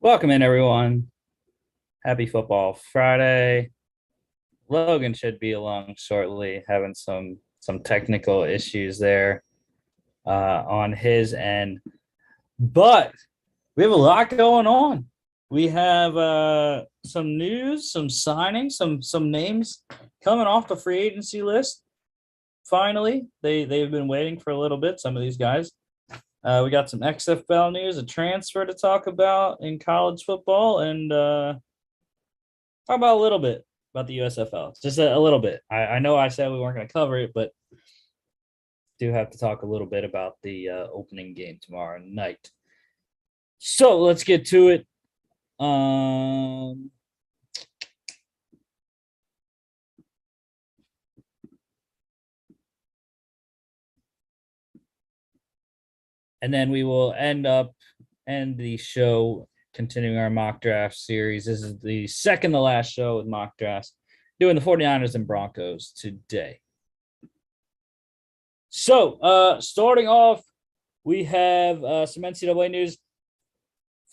Welcome in, everyone. Happy Football Friday. Logan should be along shortly, having some technical issues there on his end. But we have a lot going on. We have some news, some signings, some names coming off the free agency list. Finally, they've been waiting for a little bit, some of these guys. We got some XFL news, a transfer to talk about in college football, and talk about a little bit about the USFL. Just a little bit. I know I said we weren't going to cover it, but do have to talk a little bit about the opening game tomorrow night. So let's get to it. And then we will end the show continuing our mock draft series. This is the second to last show with mock drafts, doing the 49ers and Broncos today. So starting off, we have some NCAA news.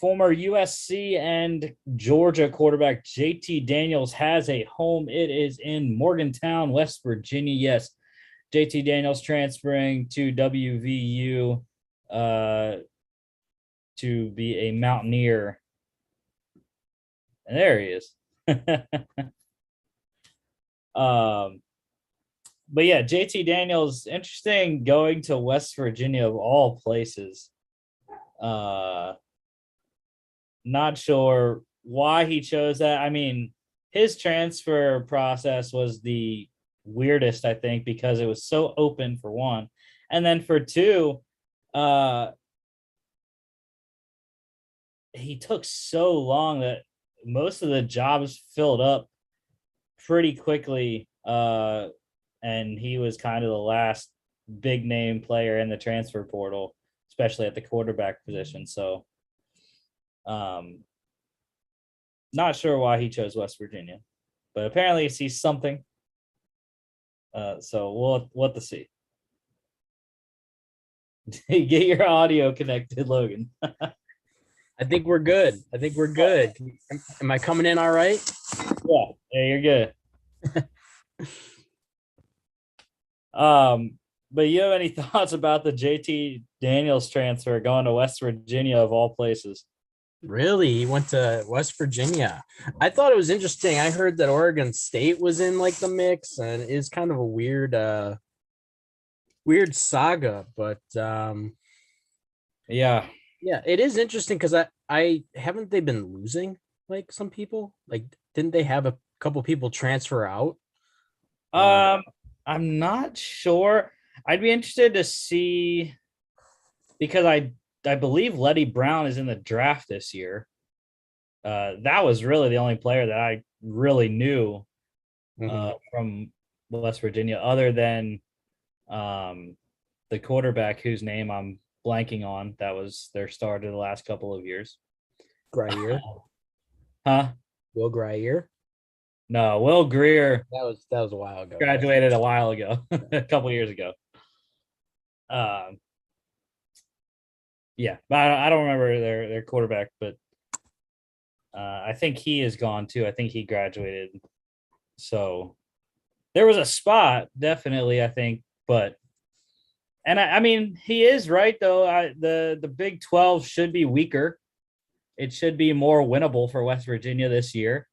Former USC and Georgia quarterback JT Daniels has a home. It is in Morgantown, West Virginia. Yes, JT Daniels transferring to WVU to be a Mountaineer. And there he is. But yeah, JT Daniels, interesting going to West Virginia of all places. Not sure why he chose that. I mean, his transfer process was the weirdest, I think, because it was so open for one. And then for two, he took so long that most of the jobs filled up pretty quickly. And he was kind of the last big name player in the transfer portal, especially at the quarterback position. So, not sure why he chose West Virginia, but apparently he sees something. So we'll have to see. Get your audio connected, Logan. I think we're good. Am I coming in all right? Yeah, you're good. But you have any thoughts about the JT Daniels transfer going to West Virginia of all places? Really? He went to West Virginia. I thought it was interesting. I heard that Oregon State was in like the mix, and it's kind of a weird saga, but yeah, it is interesting because I haven't they been losing like some people? Like, didn't they have a couple people transfer out? I'm not sure. I'd be interested to see, because I believe Letty Brown is in the draft this year. That was really the only player that I really knew from West Virginia, other than the quarterback whose name I'm blanking on. That was their starter the last couple of years. Grier. Huh? Will Grier? No, Will Grier. That was a while ago. Graduated a while ago, a couple years ago. Yeah, but I don't remember their quarterback, but I think he is gone too. I think he graduated. So there was a spot, definitely, I think, but I mean, he is right though. The Big 12 should be weaker. It should be more winnable for West Virginia this year.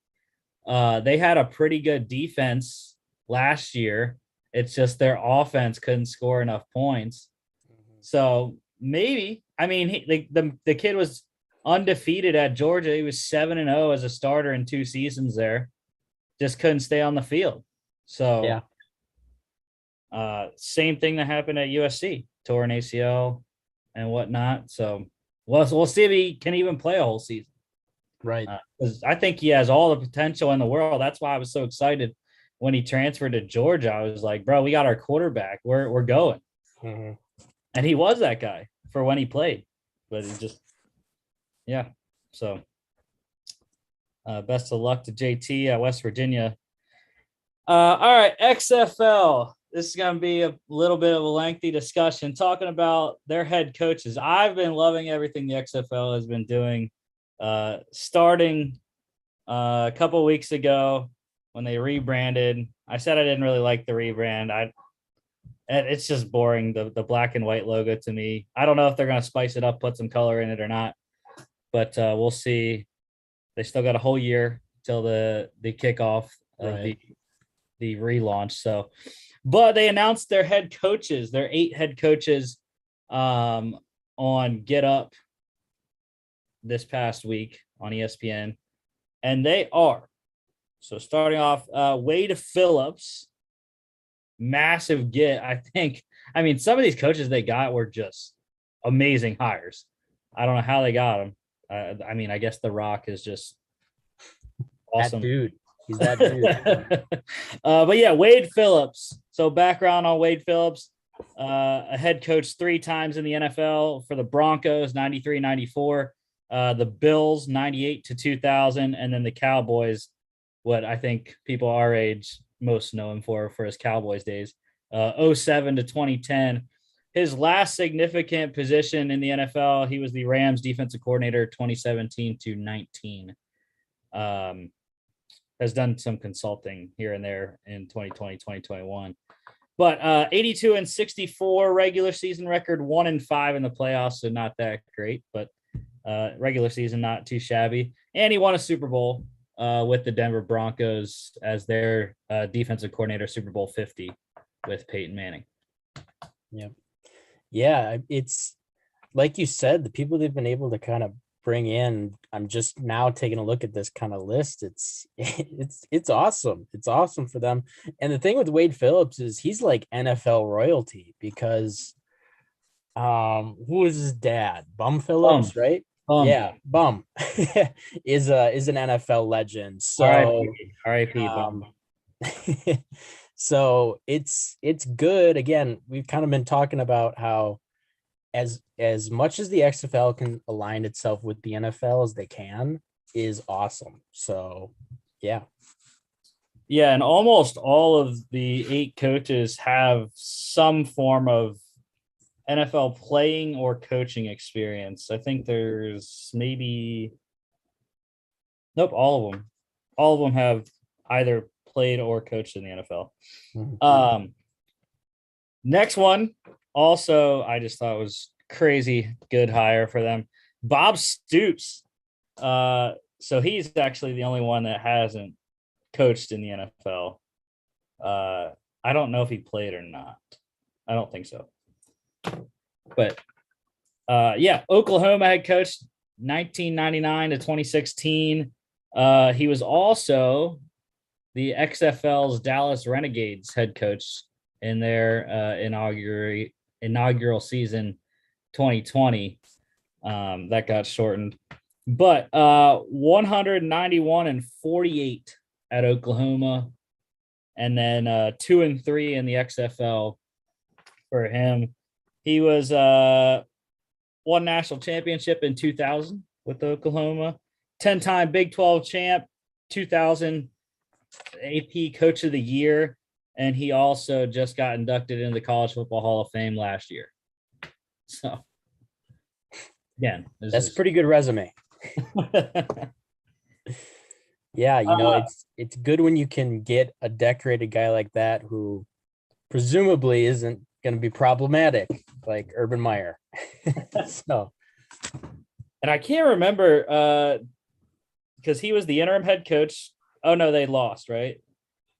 They had a pretty good defense last year. It's just their offense couldn't score enough points. So maybe, I mean, the kid was undefeated at Georgia. He was 7-0 as a starter in 2 seasons there. Just couldn't stay on the field. So yeah. Same thing that happened at USC, tore an ACL and whatnot. So we'll see if he can even play a whole season. Right. Because I think he has all the potential in the world. That's why I was so excited when he transferred to Georgia. I was like, bro, we got our quarterback. We're going. Mm-hmm. And he was that guy for when he played. But he just, yeah. So best of luck to JT at West Virginia. All right, XFL. This is going to be a little bit of a lengthy discussion talking about their head coaches. I've been loving everything the XFL has been doing Starting a couple weeks ago when they rebranded. I said I didn't really like the rebrand. It's just boring, the black and white logo to me. I don't know if they're going to spice it up, put some color in it or not, but we'll see. They still got a whole year till the kickoff of the relaunch. So, but they announced their head coaches, their 8 head coaches on Get Up this past week on ESPN. And they are, so starting off, Wade Phillips, massive get, I think. I mean, some of these coaches they got were just amazing hires. I don't know how they got them. I mean, I guess The Rock is just awesome. That dude. He's that dude. But yeah, Wade Phillips. So background on Wade Phillips, a head coach 3 times in the NFL for the Broncos, 93, 94, the Bills, 98 to 2000, and then the Cowboys, what I think people our age most know him for his Cowboys days, 07 to 2010. His last significant position in the NFL, he was the Rams defensive coordinator, 2017 to 19. Has done some consulting here and there in 2020, 2021. But 82 and 64 regular season record, 1-5 in the playoffs, so not that great, but regular season not too shabby. And he won a Super Bowl with the Denver Broncos as their defensive coordinator, Super Bowl 50 with Peyton Manning. Yep. Yeah, it's like you said, the people they've been able to kind of bring in. I'm just now taking a look at this kind of list. It's awesome. It's awesome for them. And the thing with Wade Phillips is he's like NFL royalty because who is his dad? Bum Phillips, right? Yeah, Bum is an NFL legend. So R.I.P. Bum. So it's good. Again, we've kind of been talking about how as much as the XFL can align itself with the NFL as they can is awesome. So yeah. Yeah, and almost all of the 8 coaches have some form of NFL playing or coaching experience. I think there's maybe all of them. All of them have either played or coached in the NFL. Mm-hmm. Next one, also, I just thought was crazy good hire for them. Bob Stoops. So he's actually the only one that hasn't coached in the NFL. I don't know if he played or not. I don't think so. But yeah, Oklahoma head coach 1999 to 2016. He was also the XFL's Dallas Renegades head coach in their inaugural season 2020. That got shortened. But 191 and 48 at Oklahoma, and then 2-3 in the XFL for him. He was won national championship in 2000 with Oklahoma, 10-time Big 12 champ, 2000 AP Coach of the Year, and he also just got inducted into the College Football Hall of Fame last year. So, again, that's a pretty good resume. Yeah, it's good when you can get a decorated guy like that who presumably isn't going to be problematic like Urban Meyer. So, and I can't remember because he was the interim head coach. Oh no, they lost, right?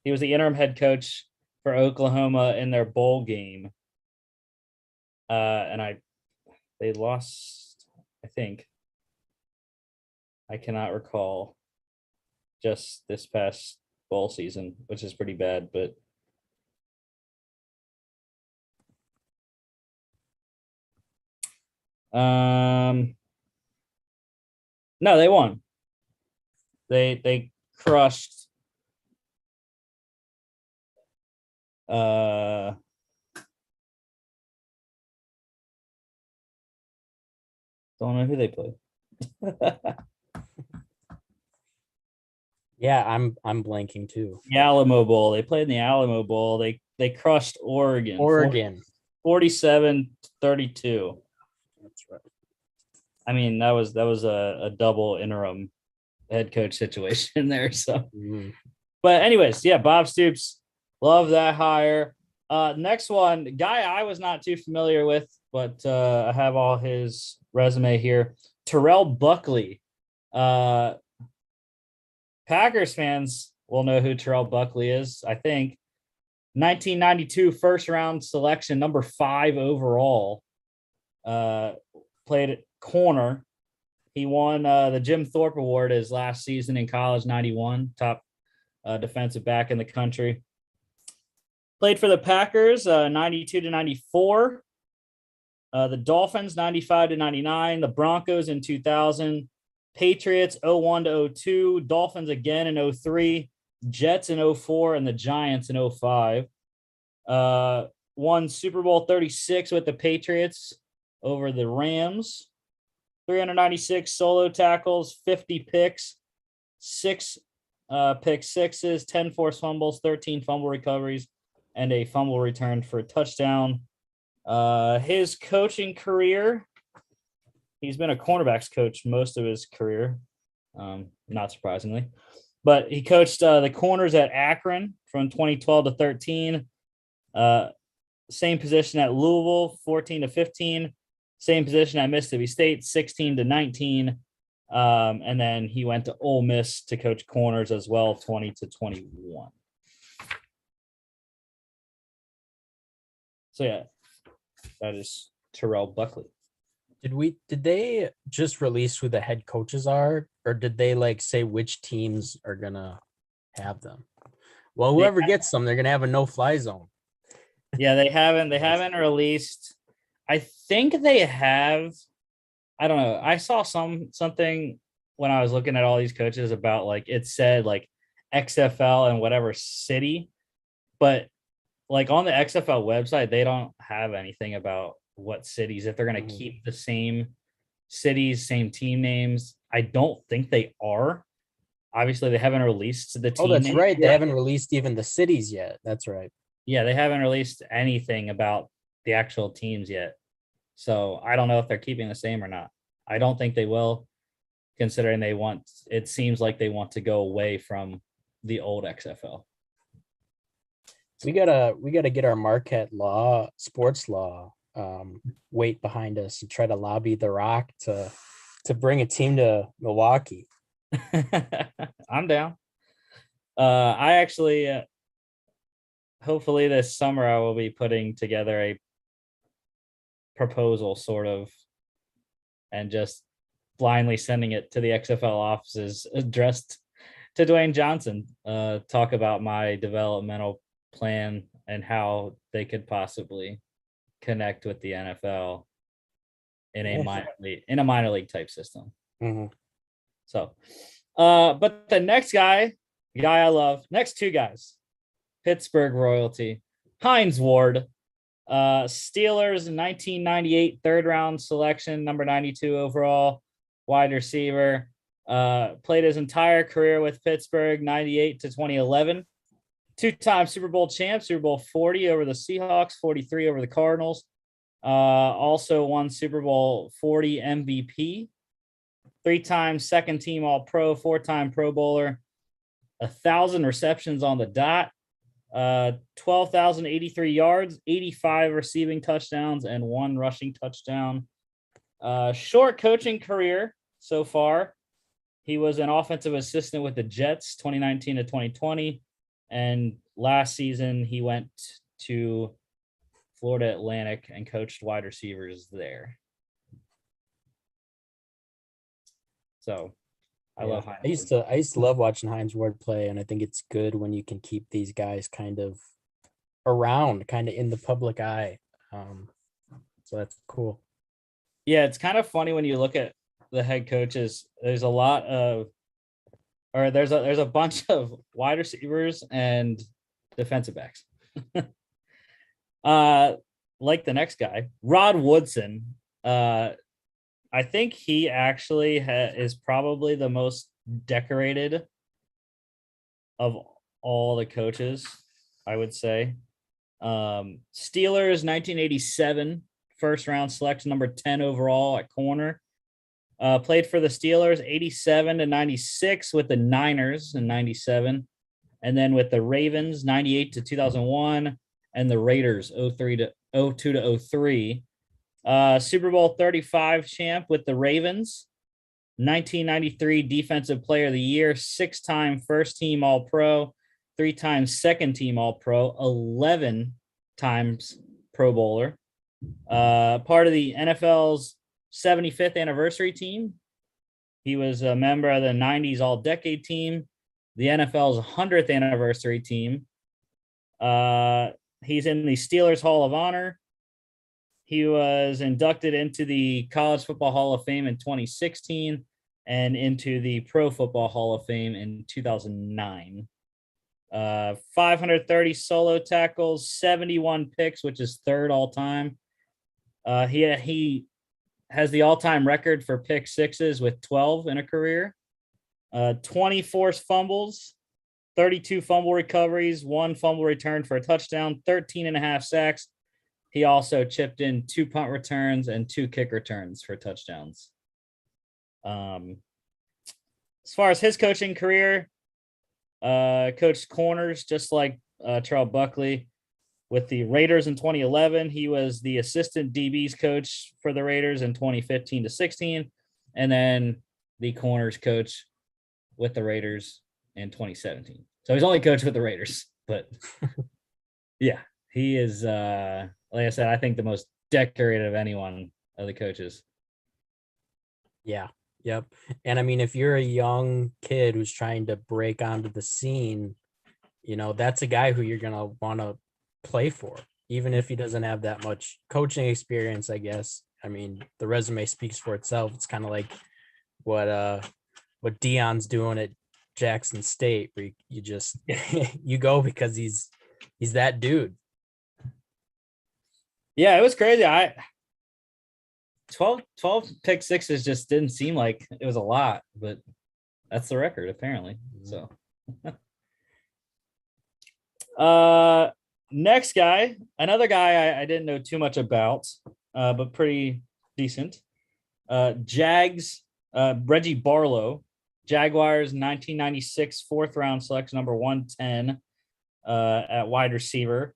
He was the interim head coach for Oklahoma in their bowl game. And they lost, I think. I cannot recall just this past bowl season, which is pretty bad, but no, they won. They crushed don't know who they played. Yeah, I'm blanking too. The Alamo Bowl. They played in the Alamo Bowl. They crushed Oregon. 47-32. That's right. I mean, that was a double interim head coach situation there. So, but anyways, yeah, Bob Stoops, love that hire. Next one, guy I was not too familiar with, but I have all his resume here. Terrell Buckley. Packers fans will know who Terrell Buckley is, I think. 1992 first round selection, number 5 overall. Played at corner. He won the Jim Thorpe Award his last season in college, 91, top defensive back in the country. Played for the Packers, 92 to 94. The Dolphins, 95 to 99. The Broncos in 2000. Patriots, 01 to 02. Dolphins again in 03. Jets in 04. And the Giants in 05. Won Super Bowl 36 with the Patriots over the Rams. 396 solo tackles, 50 picks, 6 pick sixes, 10 forced fumbles, 13 fumble recoveries, and a fumble return for a touchdown. His coaching career, he's been a cornerbacks coach most of his career, not surprisingly. But he coached the corners at Akron from 2012 to 13. Same position at Louisville, 14 to 15. Same position at Mississippi State, 16 to 19. And then he went to Ole Miss to coach corners as well, 20 to 21. So, yeah, that is Terrell Buckley. Did they just release who the head coaches are, or did they like say which teams are gonna have them? Well, whoever gets them, they're gonna have a no-fly zone. Yeah, they haven't released. I think they have. I don't know. I saw something when I was looking at all these coaches about like it said like XFL and whatever city, but like on the XFL website, they don't have anything about what cities, if they're going to keep the same cities, same team names. I don't think they are. Obviously, they haven't released the team. Oh, that's right. They haven't released even the cities yet. That's right. Yeah, they haven't released anything about the actual teams yet. So I don't know if they're keeping the same or not. I don't think they will, considering it seems like they want to go away from the old XFL. We gotta get our Marquette sports law weight behind us and try to lobby The Rock to bring a team to Milwaukee. I'm down. I actually, hopefully this summer, I will be putting together a proposal sort of, and just blindly sending it to the XFL offices addressed to Dwayne Johnson. Talk about my developmental plan and how they could possibly connect with the NFL in a minor league type system. Mm-hmm. So, but the next guy I love, next two guys, Pittsburgh royalty, Heinz Ward, Steelers 1998 third round selection, number 92 overall, wide receiver. Played his entire career with Pittsburgh, 98 to 2011. Two-time Super Bowl champ, Super Bowl 40 over the Seahawks, 43 over the Cardinals. Also won Super Bowl 40 MVP. 3-time second team All-Pro, 4-time Pro Bowler. 1,000 receptions on the dot. 12,083 yards, 85 receiving touchdowns, and 1 rushing touchdown. Short coaching career so far. He was an offensive assistant with the Jets, 2019 to 2020. And last season, he went to Florida Atlantic and coached wide receivers there. So I love Heinz. I used to love watching Heinz Ward play, and I think it's good when you can keep these guys kind of around, kind of in the public eye. So that's cool. Yeah, it's kind of funny when you look at the head coaches. There's a bunch of wide receivers and defensive backs. Like the next guy, Rod Woodson. I think he actually is probably the most decorated of all the coaches, I would say. Steelers 1987 first round selection, number 10 overall at corner. Played for the Steelers 87 to 96 with the Niners in 97. And then with the Ravens 98 to 2001 and the Raiders 03 to 02 to 03. Super Bowl 35 champ with the Ravens. 1993 Defensive Player of the Year, 6-time first team All Pro, 3 times second team All Pro, 11 times Pro Bowler. Part of the NFL's 75th anniversary team. He was a member of the 90s All Decade team, the NFL's 100th anniversary team. He's in the Steelers Hall of Honor. He was inducted into the College Football Hall of Fame in 2016 and into the Pro Football Hall of Fame in 2009. 530 solo tackles, 71 picks, which is third all time. He has the all-time record for pick sixes with 12 in a career. 20 forced fumbles, 32 fumble recoveries, 1 fumble return for a touchdown, 13 and a half sacks. He also chipped in 2 punt returns and 2 kick returns for touchdowns. As far as his coaching career, coached corners just like Terrell Buckley with the Raiders in 2011. He was the assistant DBs coach for the Raiders in 2015 to 16, and then the corners coach with the Raiders in 2017. So he's only coached with the Raiders, but yeah, he is, like I said, I think the most decorated of anyone of the coaches. Yeah. Yep. And I mean, if you're a young kid who's trying to break onto the scene, you know, that's a guy who you're going to want to play for, even if he doesn't have that much coaching experience, I guess. I mean, the resume speaks for itself. It's kind of like what Deion's doing at Jackson State, where you just you go because he's that dude. Yeah, it was crazy. 12 pick sixes just didn't seem like it was a lot, but that's the record apparently. So next guy, another guy I didn't know too much about, but pretty decent. Jags, Reggie Barlow, Jaguars 1996 4th round selection, number 110 at wide receiver.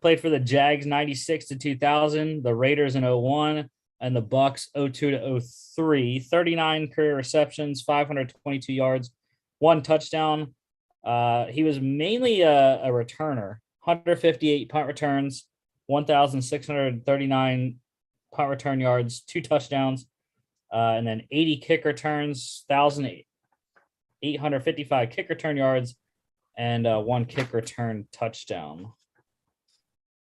Played for the Jags 96 to 2000, the Raiders in 01, and the Bucks 02 to 03. 39 career receptions, 522 yards, 1 touchdown. He was mainly a returner. 158 punt returns, 1,639 punt return yards, 2 touchdowns, and then 80 kick returns, 1,855 kick return yards, and 1 kick return touchdown.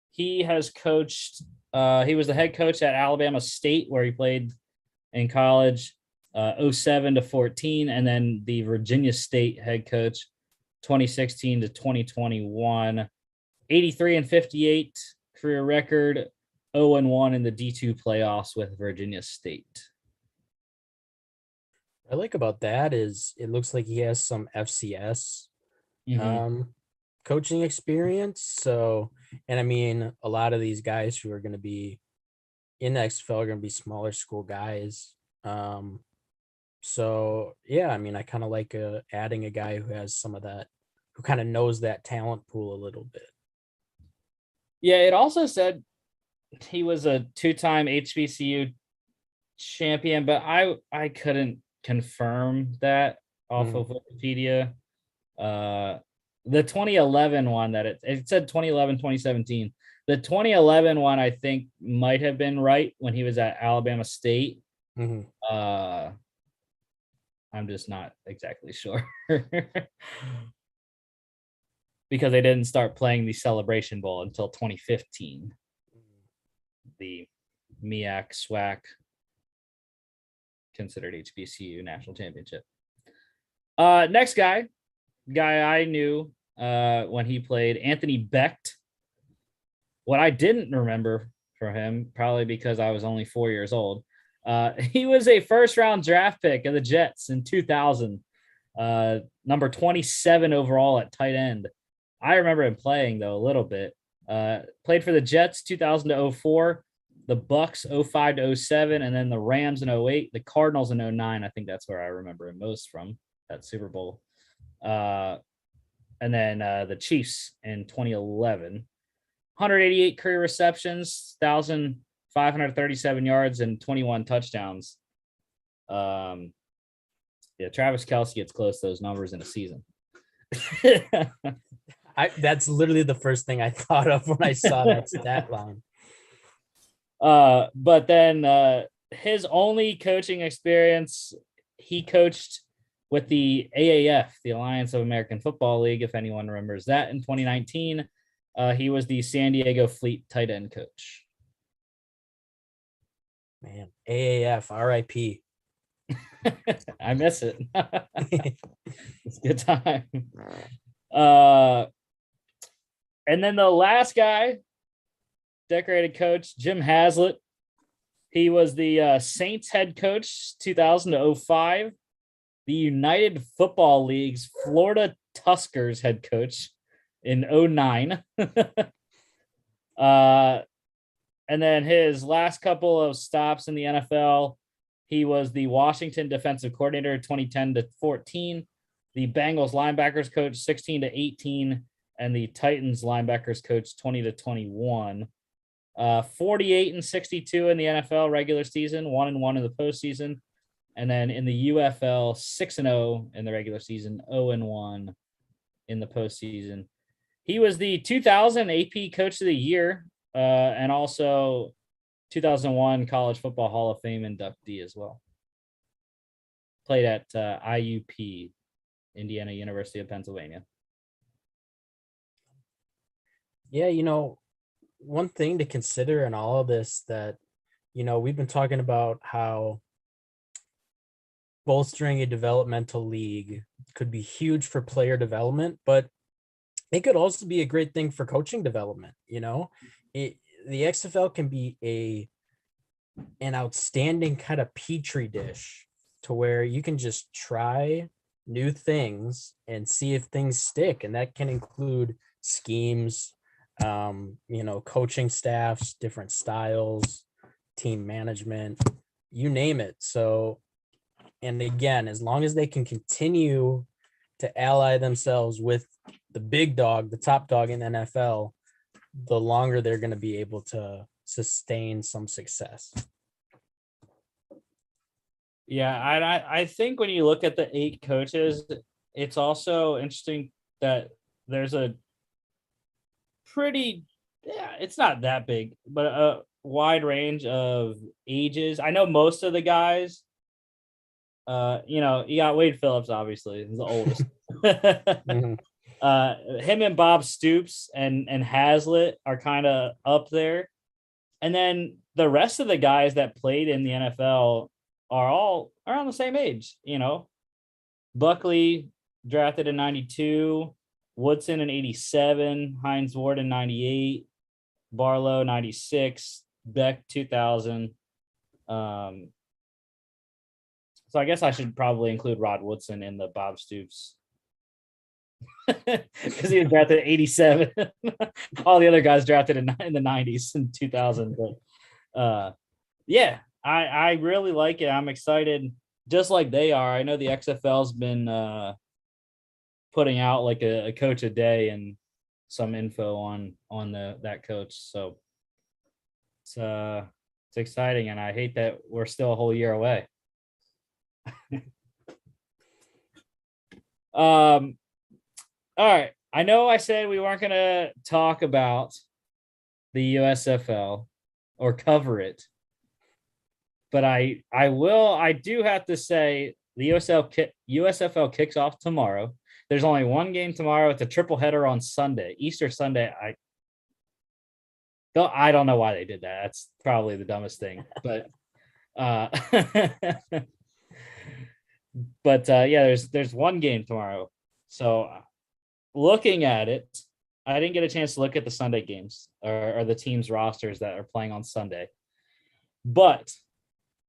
He has coached, he was the head coach at Alabama State, where he played in college, 07 to 14, and then the Virginia State head coach, 2016 to 2021. 83 and 58 career record, 0-1 in the D2 playoffs with Virginia State. What I like about that is it looks like he has some FCS coaching experience. So, and I mean, a lot of these guys who are going to be in the XFL are going to be smaller school guys. So yeah, I mean, I kind of like adding a guy who has some of that, who kind of knows that talent pool a little bit. Yeah, it also said he was a 2-time HBCU champion, but I couldn't confirm that off of Wikipedia. The 2011 one that it said 2011, 2017. The 2011 one I think might have been right when he was at Alabama State. I'm just not exactly sure. Because they didn't start playing the Celebration Bowl until 2015. The MEAC SWAC considered HBCU national championship. Next guy I knew when he played, Anthony Becht. What I didn't remember for him, probably because I was only 4 years old, he was a first-round draft pick of the Jets in 2000, number 27 overall at tight end. I remember him playing, though, a little bit. Played for the Jets 2000 to 04, the Bucks 05 to 07, and then the Rams in 08, the Cardinals in 09. I think that's where I remember him most from, that Super Bowl. And then the Chiefs in 2011. 188 career receptions, 1,537 yards, and 21 touchdowns. Yeah, Travis Kelce gets close to those numbers in a season. That's literally the first thing I thought of when I saw that stat line. But then his only coaching experience, he coached with the AAF, the Alliance of American Football League, if anyone remembers that, in 2019. He was the San Diego Fleet tight end coach. Man, AAF, RIP. I miss it. It's a good time. And then the last guy, decorated coach, Jim Haslett. He was the Saints head coach 2000 to 05, the United Football League's Florida Tuskers head coach in 09. And then his last couple of stops in the NFL, he was the Washington defensive coordinator 2010 to 14, the Bengals linebackers coach 16 to 18, and the Titans linebackers coach 20 to 21. 48 and 62 in the NFL regular season, 1-1 in the postseason. And then in the UFL, 6-0 in the regular season, 0-1 in the postseason. He was the 2000 AP Coach of the Year, and also 2001 College Football Hall of Fame inductee as well. Played at IUP, Indiana University of Pennsylvania. Yeah, you know, one thing to consider in all of this that, you know, we've been talking about how bolstering a developmental league could be huge for player development, but it could also be a great thing for coaching development. You know, the XFL can be an outstanding kind of petri dish to where you can just try new things and see if things stick. And that can include schemes, you know, coaching staffs, different styles, team management, you name it. So, and again, as long as they can continue to ally themselves with the big dog, the top dog in the NFL, the longer they're going to be able to sustain some success. Yeah, I think when you look at the 8 coaches, it's also interesting that there's a pretty, it's not that big, but a wide range of ages. I know most of the guys, you know, you got Wade Phillips, obviously, he's the oldest. Mhm. Him and Bob Stoops and Haslett are kind of up there. And then the rest of the guys that played in the NFL are all around the same age, you know. Buckley drafted in 92, Woodson in 87, Heinz Ward in 98, Barlow 96, Becht 2000. So I guess I should probably include Rod Woodson in the Bob Stoops because he was drafted at 87. All the other guys drafted in the 90s and 2000. But yeah, I really like it. I'm excited, just like they are. I know the XFL's been putting out like a coach a day and some info on that coach. So it's exciting, and I hate that we're still a whole year away. All right. I know I said we weren't going to talk about the USFL or cover it, but I will. I do have to say the USFL kicks off tomorrow. There's only one game tomorrow. It's a triple header on Sunday, Easter Sunday. I don't know why they did that. That's probably the dumbest thing, but but yeah, there's one game tomorrow. So looking at it, I didn't get a chance to look at the Sunday games or the teams' rosters that are playing on Sunday. But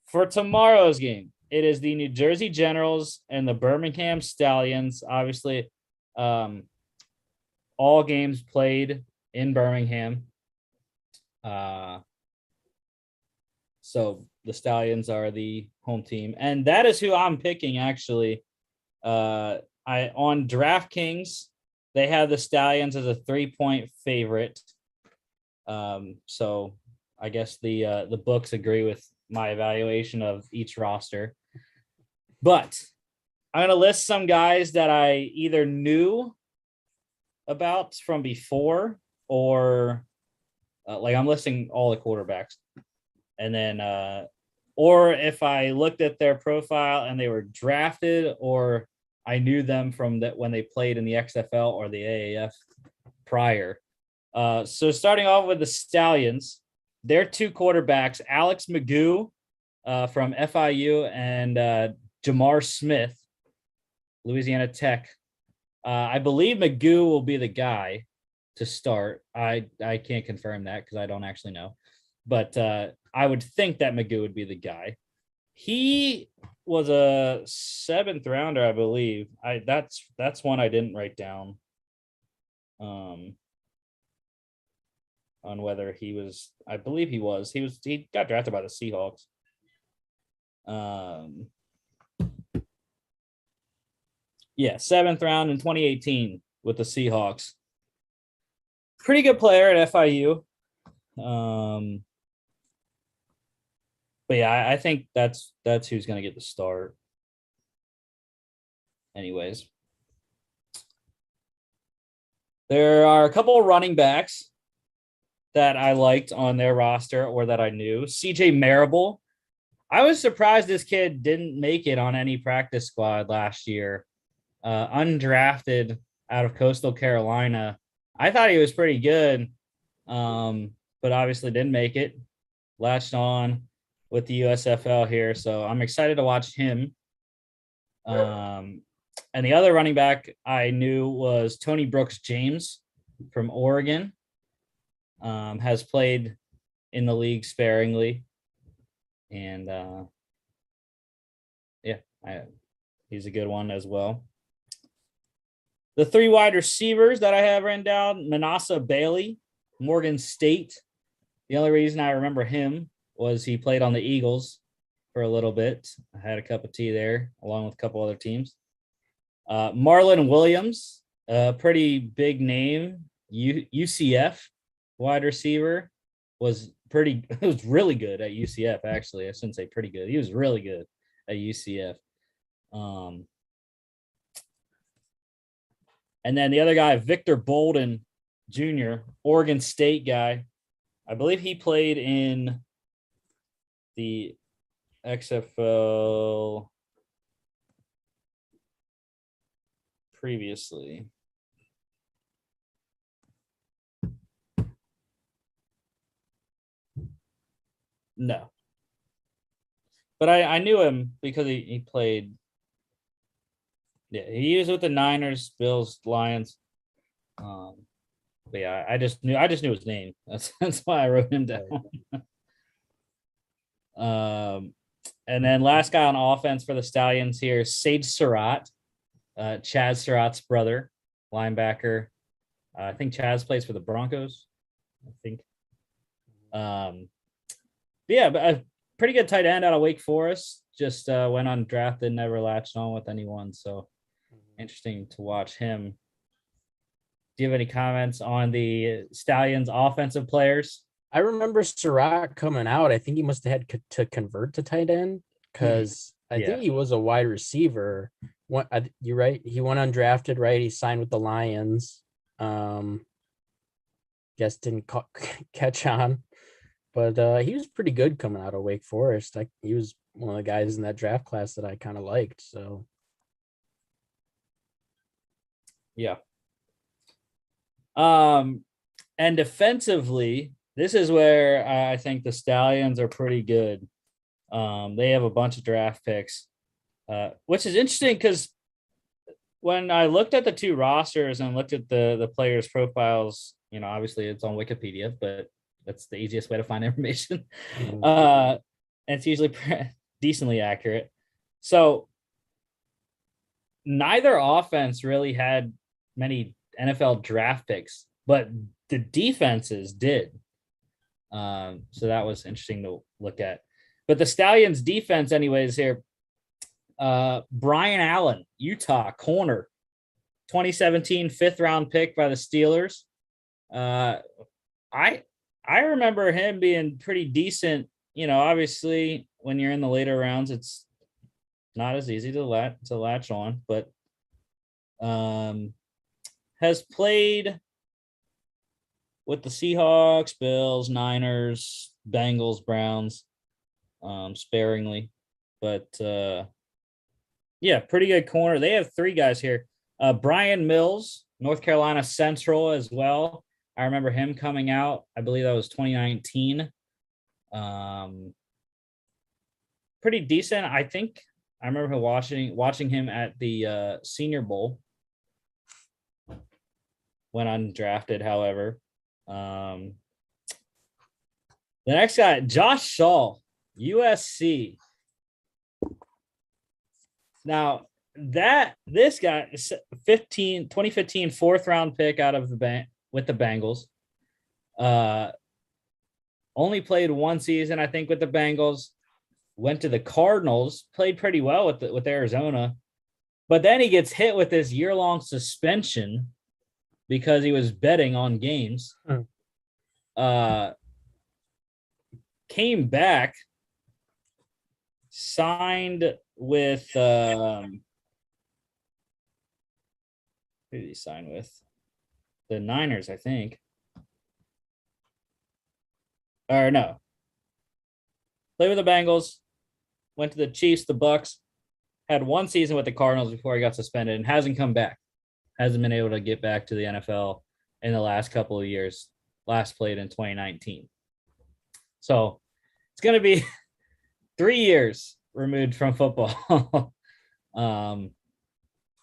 for tomorrow's game, it is the New Jersey Generals and the Birmingham Stallions. Obviously, all games played in Birmingham. So the Stallions are the home team, and that is who I'm picking. Actually, I on DraftKings they have the Stallions as a 3-point favorite. So I guess the books agree with my evaluation of each roster. But I'm gonna list some guys that I either knew about from before or like I'm listing all the quarterbacks. And then, or if I looked at their profile and they were drafted, or I knew them from that when they played in the XFL or the AAF prior. So starting off with the Stallions, their two quarterbacks, Alex Magoo from FIU and Jamar Smith, Louisiana Tech. I believe Magoo will be the guy to start. I can't confirm that because I don't actually know. But I would think that Magoo would be the guy. He was a 7th rounder, I believe. That's one I didn't write down. On whether he was, I believe he was. He got drafted by the Seahawks. Yeah, 7th round in 2018 with the Seahawks. Pretty good player at FIU. But yeah, I think that's who's going to get the start. Anyways, there are a couple of running backs that I liked on their roster or that I knew. CJ Marable. I was surprised this kid didn't make it on any practice squad last year. Undrafted out of Coastal Carolina. I thought he was pretty good, but obviously didn't make it. Latched on with the USFL here, so I'm excited to watch him. And the other running back I knew was Tony Brooks James from Oregon. Has played in the league sparingly, and he's a good one as well. The 3 wide receivers that I have written down: Manasa Bailey, Morgan State. The only reason I remember him was he played on the Eagles for a little bit. I had a cup of tea there, along with a couple other teams. Marlon Williams, a pretty big name, UCF wide receiver, was really good at UCF, actually. I shouldn't say pretty good. He was really good at UCF. And then the other guy, Victor Bolden Jr., Oregon State guy. I believe he played in the XFL previously. No. But I knew him because he played. Yeah, he was with the Niners, Bills, Lions. But yeah, I just knew his name. That's why I wrote him down. And then last guy on offense for the Stallions here, Sage Sarat, Chaz Surratt's brother, linebacker. I think Chaz plays for the Broncos. I think. Yeah, but a pretty good tight end out of Wake Forest. Just went undrafted, never latched on with anyone. So interesting to watch him. Do you have any comments on the Stallions offensive players? I remember Sarat coming out. I think he must have had to convert to tight end because I think he was a wide receiver. You're right. He went undrafted, right? He signed with the Lions. Guess didn't catch on, but he was pretty good coming out of Wake Forest. He was one of the guys in that draft class that I kind of liked. So, yeah. And defensively, this is where I think the Stallions are pretty good. They have a bunch of draft picks, which is interesting because when I looked at the two rosters and looked at the players' profiles, obviously it's on Wikipedia, but that's the easiest way to find information. And it's usually decently accurate. So neither offense really had many NFL draft picks, but the defenses did. So that was interesting to look at. But the Stallions defense, anyways, here. Brian Allen, Utah, corner, 2017 fifth round pick by the Steelers. I remember him being pretty decent. You know, obviously when you're in the later rounds, it's not as easy to latch on, but has played with the Seahawks, Bills, Niners, Bengals, Browns, sparingly. But yeah, pretty good corner. They have three guys here. Brian Mills, North Carolina Central as well. I remember him coming out. I believe that was 2019. Pretty decent. I think I remember watching him at the Senior Bowl when undrafted, however. The next guy, Josh Shaw, USC. Now, this guy, 2015 fourth round pick out of with the Bengals. Only played one season, I think, with the Bengals. Went to the Cardinals, played pretty well with Arizona. But then he gets hit with this year-long suspension because he was betting on games. Came back, signed with who did he sign with? The Niners, I think. Or no. Played with the Bengals, went to the Chiefs, the Bucks, had one season with the Cardinals before he got suspended and hasn't come back. Hasn't been able to get back to the NFL in the last couple of years. Last played in 2019. So it's going to be 3 years removed from football.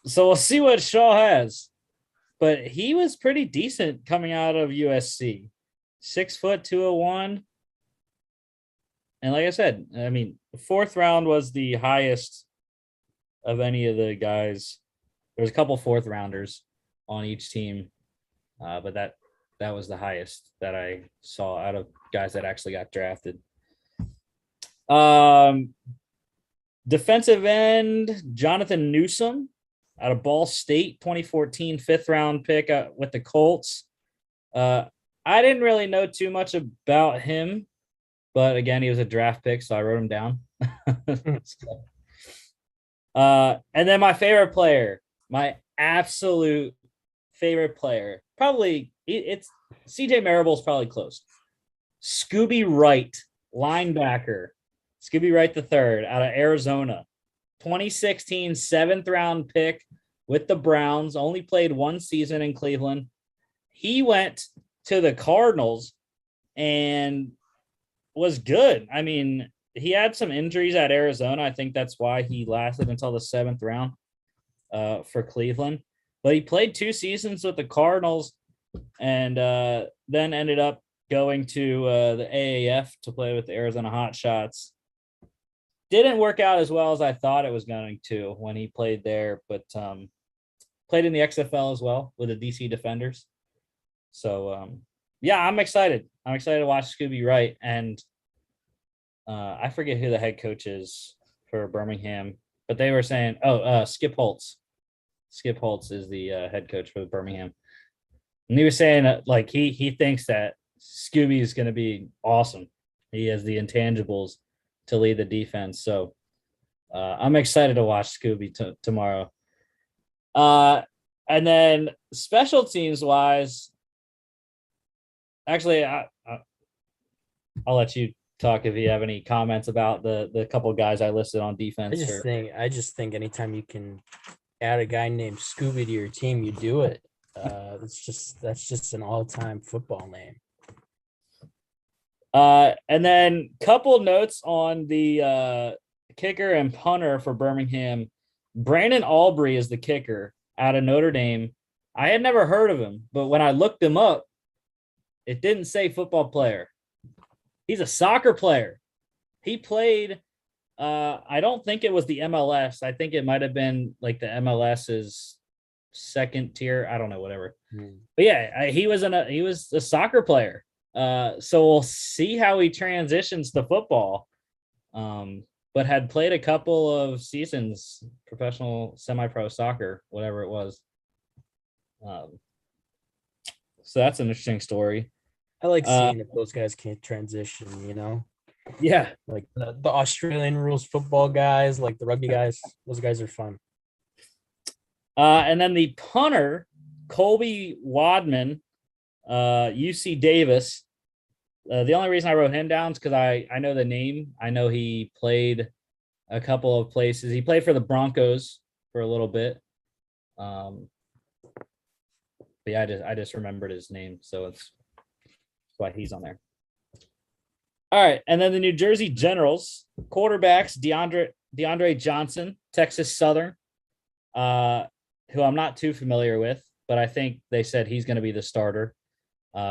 So we'll see what Shaw has. But he was pretty decent coming out of USC. 6 foot, 201. And like I said, I mean, the fourth round was the highest of any of the guys. There was a couple fourth rounders on each team, but that was the highest that I saw out of guys that actually got drafted. Defensive end, Jonathan Newsom out of Ball State, 2014 fifth round pick with the Colts. I didn't really know too much about him, but again, he was a draft pick, so I wrote him down. And then my favorite player, my absolute favorite player, probably it's CJ Marable's probably close. Scooby Wright, linebacker. Scooby Wright III out of Arizona. 2016 seventh round pick with the Browns. Only played one season in Cleveland. He went to the Cardinals and was good. I mean, he had some injuries at Arizona. I think that's why he lasted until the seventh round for Cleveland. But he played 2 seasons with the Cardinals and then ended up going to the AAF to play with the Arizona Hotshots. Didn't work out as well as I thought it was going to when he played there, but played in the XFL as well with the DC Defenders. So, yeah, I'm excited. I'm excited to watch Scooby Wright. And I forget who the head coach is for Birmingham, but they were saying, Skip Holtz. Skip Holtz is the head coach for Birmingham. And he was saying that, like, he thinks that Scooby is going to be awesome. He has the intangibles to lead the defense. So I'm excited to watch Scooby tomorrow. And then special teams wise, actually, I'll let you talk if you have any comments about the couple of guys I listed on defense. I just think anytime you can add a guy named Scooby to your team, you do it. That's just an all-time football name. And then couple notes on the kicker and punter for Birmingham. Brandon Albury is the kicker out of Notre Dame. I had never heard of him, but when I looked him up, it didn't say football player. He's a soccer player. He played, I don't think it was the MLS. I think it might have been like the MLS's second tier. I don't know, whatever. But yeah, he was a soccer player. So we'll see how he transitions to football. but had played a couple of seasons, professional semi-pro soccer, whatever it was. So that's an interesting story. I like seeing if those guys can't transition, Yeah. like the Australian rules football guys, like the rugby guys. Those guys are fun. And then the punter, Colby Wadman, UC Davis. The only reason I wrote him down is because I know the name. I know he played a couple of places. He played for the Broncos for a little bit. But yeah, I just remembered his name, so that's why he's on there. All right, and then the New Jersey Generals quarterbacks, DeAndre Johnson, Texas Southern, who I'm not too familiar with, but I think they said he's going to be the starter,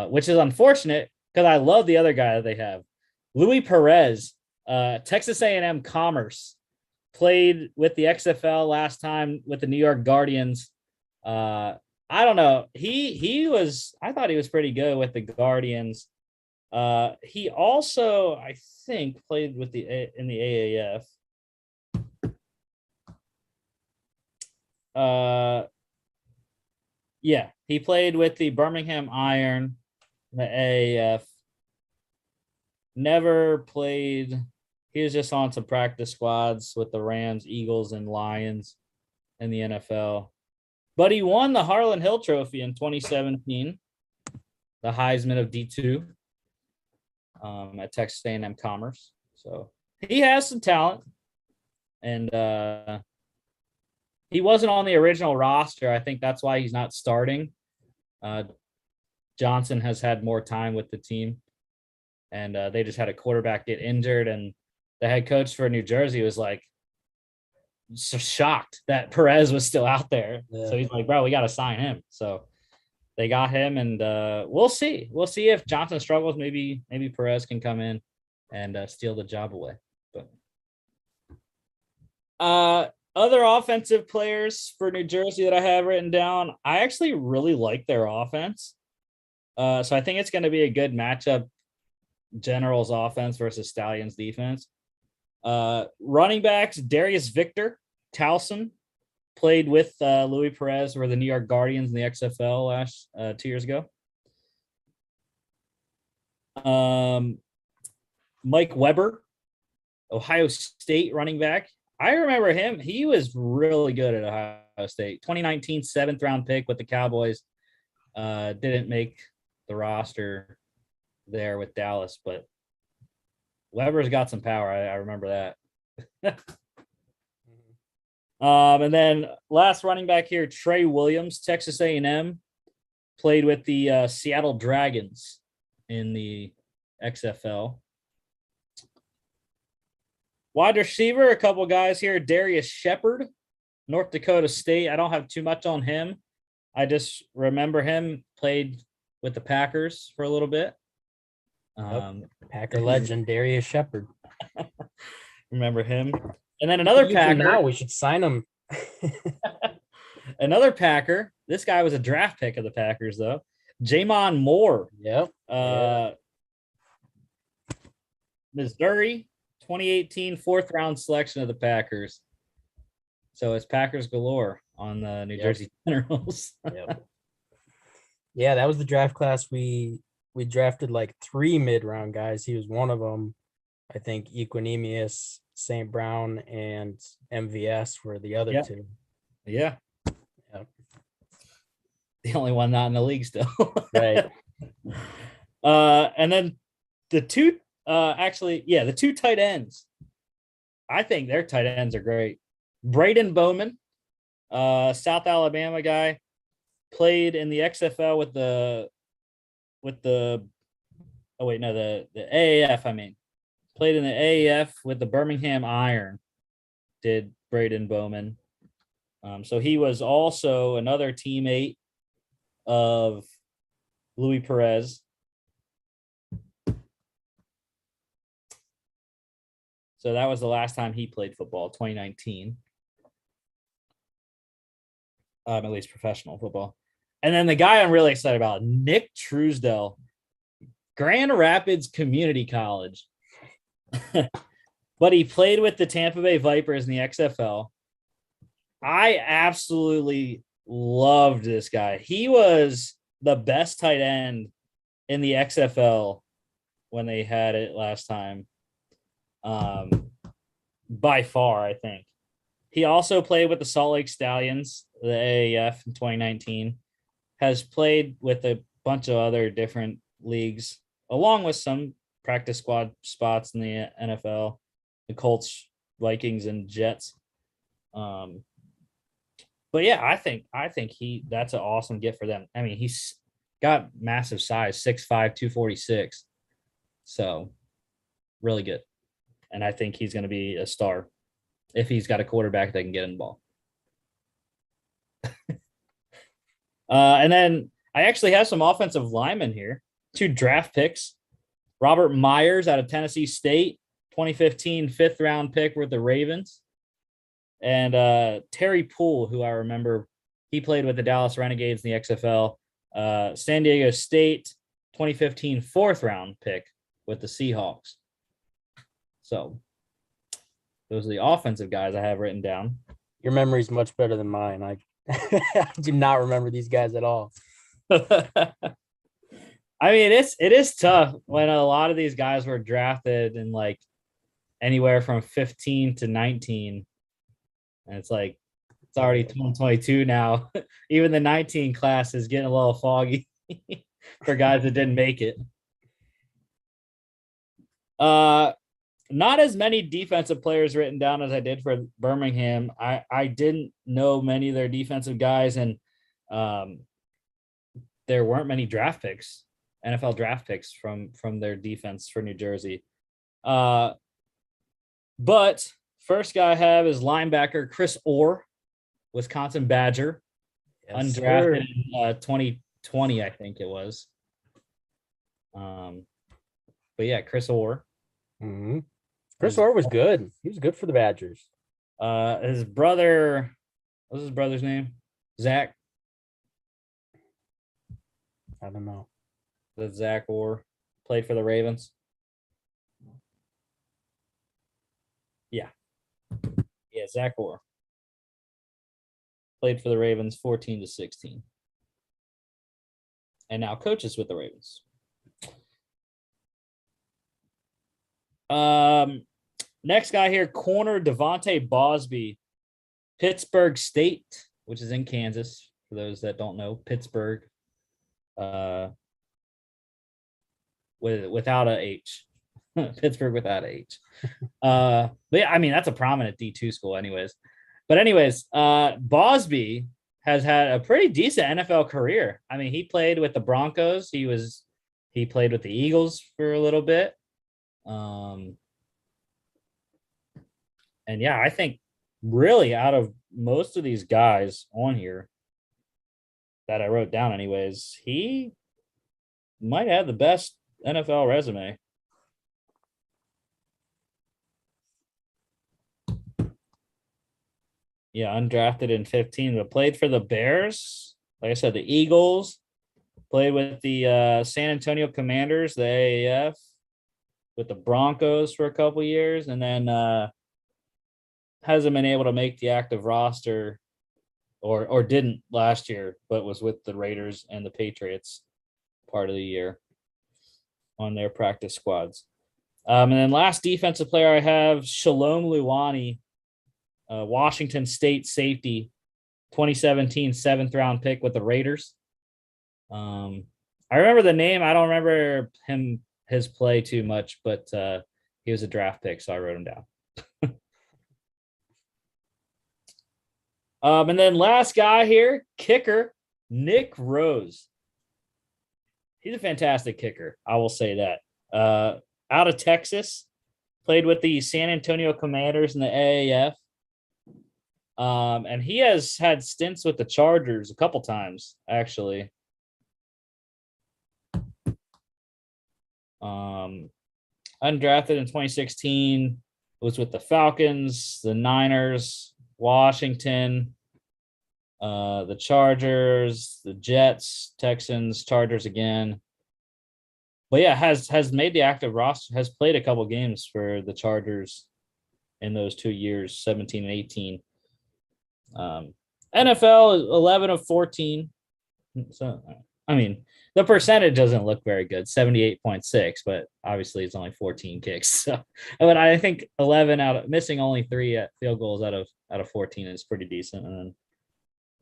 which is unfortunate because I love the other guy that they have, Louis Perez, Texas A&M Commerce, played with the XFL last time with the New York Guardians. I don't know. I thought he was pretty good with the Guardians. He also, I think, played with in the AAF. Yeah, he played with the Birmingham Iron, the AAF. Never played. He was just on some practice squads with the Rams, Eagles, and Lions in the NFL. But he won the Harlan Hill Trophy in 2017, the Heisman of D2 at Texas A&M Commerce. So he has some talent, and he wasn't on the original roster. I think that's why he's not starting. Johnson has had more time with the team, and they just had a quarterback get injured, and the head coach for New Jersey was like, so shocked that Perez was still out there. Yeah. So he's like, bro, we got to sign him. So they got him, and we'll see. We'll see if Johnson struggles. Maybe Perez can come in and steal the job away. But other offensive players for New Jersey that I have written down, I actually really like their offense. So I think it's going to be a good matchup, Generals offense versus Stallions defense. Running backs, Darius Victor, Towson, played with Louis Perez for the New York Guardians in the XFL last 2 years ago. Mike Weber, Ohio State running back. I remember him. He was really good at Ohio State. 2019 7th round pick with the Cowboys. Didn't make the roster there with Dallas, but Weber's got some power. I remember that. And then last running back here, Trey Williams, Texas A&M, played with the Seattle Dragons in the XFL. Wide receiver, a couple guys here. Darius Shepard, North Dakota State. I don't have too much on him. I just remember him played with the Packers for a little bit. Packer legend Darius Shepard. Remember him. And then another Packer. Now we should sign him. Another Packer. This guy was a draft pick of the Packers, though. Jamon Moore. Yep. Missouri, 2018 4th round selection of the Packers. So it's Packers galore on the New Jersey Generals. Yep. Yeah, that was the draft class. We drafted like 3 mid-round guys. He was one of them. I think Equanimous, St. Brown, and MVS were the other 2. Yeah. Yep. The only one not in the league still. Right. And then the 2 the 2 tight ends. I think their tight ends are great. Braden Bowman, South Alabama guy, played in the XFL with the AAF, played in the AAF with the Birmingham Iron, did Braden Bowman. So he was also another teammate of Louis Perez. So that was the last time he played football, 2019. At least professional football. And then the guy I'm really excited about, Nick Truesdale, Grand Rapids Community College. but he played with the Tampa Bay Vipers in the XFL. I absolutely loved this guy. He was the best tight end in the XFL when they had it last time. By far, I think. He also played with the Salt Lake Stallions, the AAF in 2019. Has played with a bunch of other different leagues, along with some practice squad spots in the NFL, the Colts, Vikings, and Jets. But yeah, I think that's an awesome gift for them. I mean, he's got massive size, 6'5", 246. So really good. And I think he's going to be a star if he's got a quarterback that can get in the ball. And then I actually have some offensive linemen here. 2 draft picks. Robert Myers out of Tennessee State, 2015 5th-round pick with the Ravens. And Terry Poole, who I remember, he played with the Dallas Renegades in the XFL. San Diego State, 2015 4th-round pick with the Seahawks. So those are the offensive guys I have written down. Your memory's much better than mine. I do not remember these guys at all. I mean, it is tough when a lot of these guys were drafted in like anywhere from 15 to 19. And it's like, it's already 2022 now. Even the 19 class is getting a little foggy for guys that didn't make it. Not as many defensive players written down as I did for Birmingham. I didn't know many of their defensive guys, and there weren't many draft picks, NFL draft picks from their defense for New Jersey. But first guy I have is linebacker Chris Orr, Wisconsin Badger, yes, undrafted in 2020, I think it was. But yeah, Chris Orr. Mm-hmm. Chris Orr was good. He was good for the Badgers. His brother, what's his brother's name? Zach. I don't know. The Zach Orr played for the Ravens. Yeah, Zach Orr played for the Ravens 14 to 16, and now coaches with the Ravens. Next guy here, corner Devontae Bosby, Pittsburgh State, which is in Kansas. For those that don't know, Pittsburgh, without a H, Pittsburgh without a H. But yeah, I mean that's a prominent D2 school, anyways. But anyways, Bosby has had a pretty decent NFL career. I mean, he played with the Broncos. He played with the Eagles for a little bit. And yeah, I think really out of most of these guys on here that I wrote down anyways, he might have the best NFL resume. Yeah, undrafted in 15, but played for the Bears. Like I said, the Eagles, played with the San Antonio Commanders, the AAF, with the Broncos for a couple years, and then hasn't been able to make the active roster or didn't last year, but was with the Raiders and the Patriots part of the year on their practice squads. And then last defensive player I have, Shalom Luani, Washington State safety, 2017 7th-round pick with the Raiders. I remember the name. I don't remember his play too much, but he was a draft pick, so I wrote him down. And then last guy here, kicker, Nick Rose. He's a fantastic kicker. I will say that. Out of Texas, played with the San Antonio Commanders in the AAF. And he has had stints with the Chargers a couple times, actually. Undrafted in 2016, was with the Falcons, the Niners, Washington, the Chargers, the Jets, Texans, Chargers again. But yeah, has made the active roster, has played a couple games for the Chargers in those 2 years, 17 and 18. NFL is 11 of 14. So, I mean, the percentage doesn't look very good, 78.6, but obviously it's only 14 kicks. So, but I think 11 missing only 3 field goals out of 14 is pretty decent. And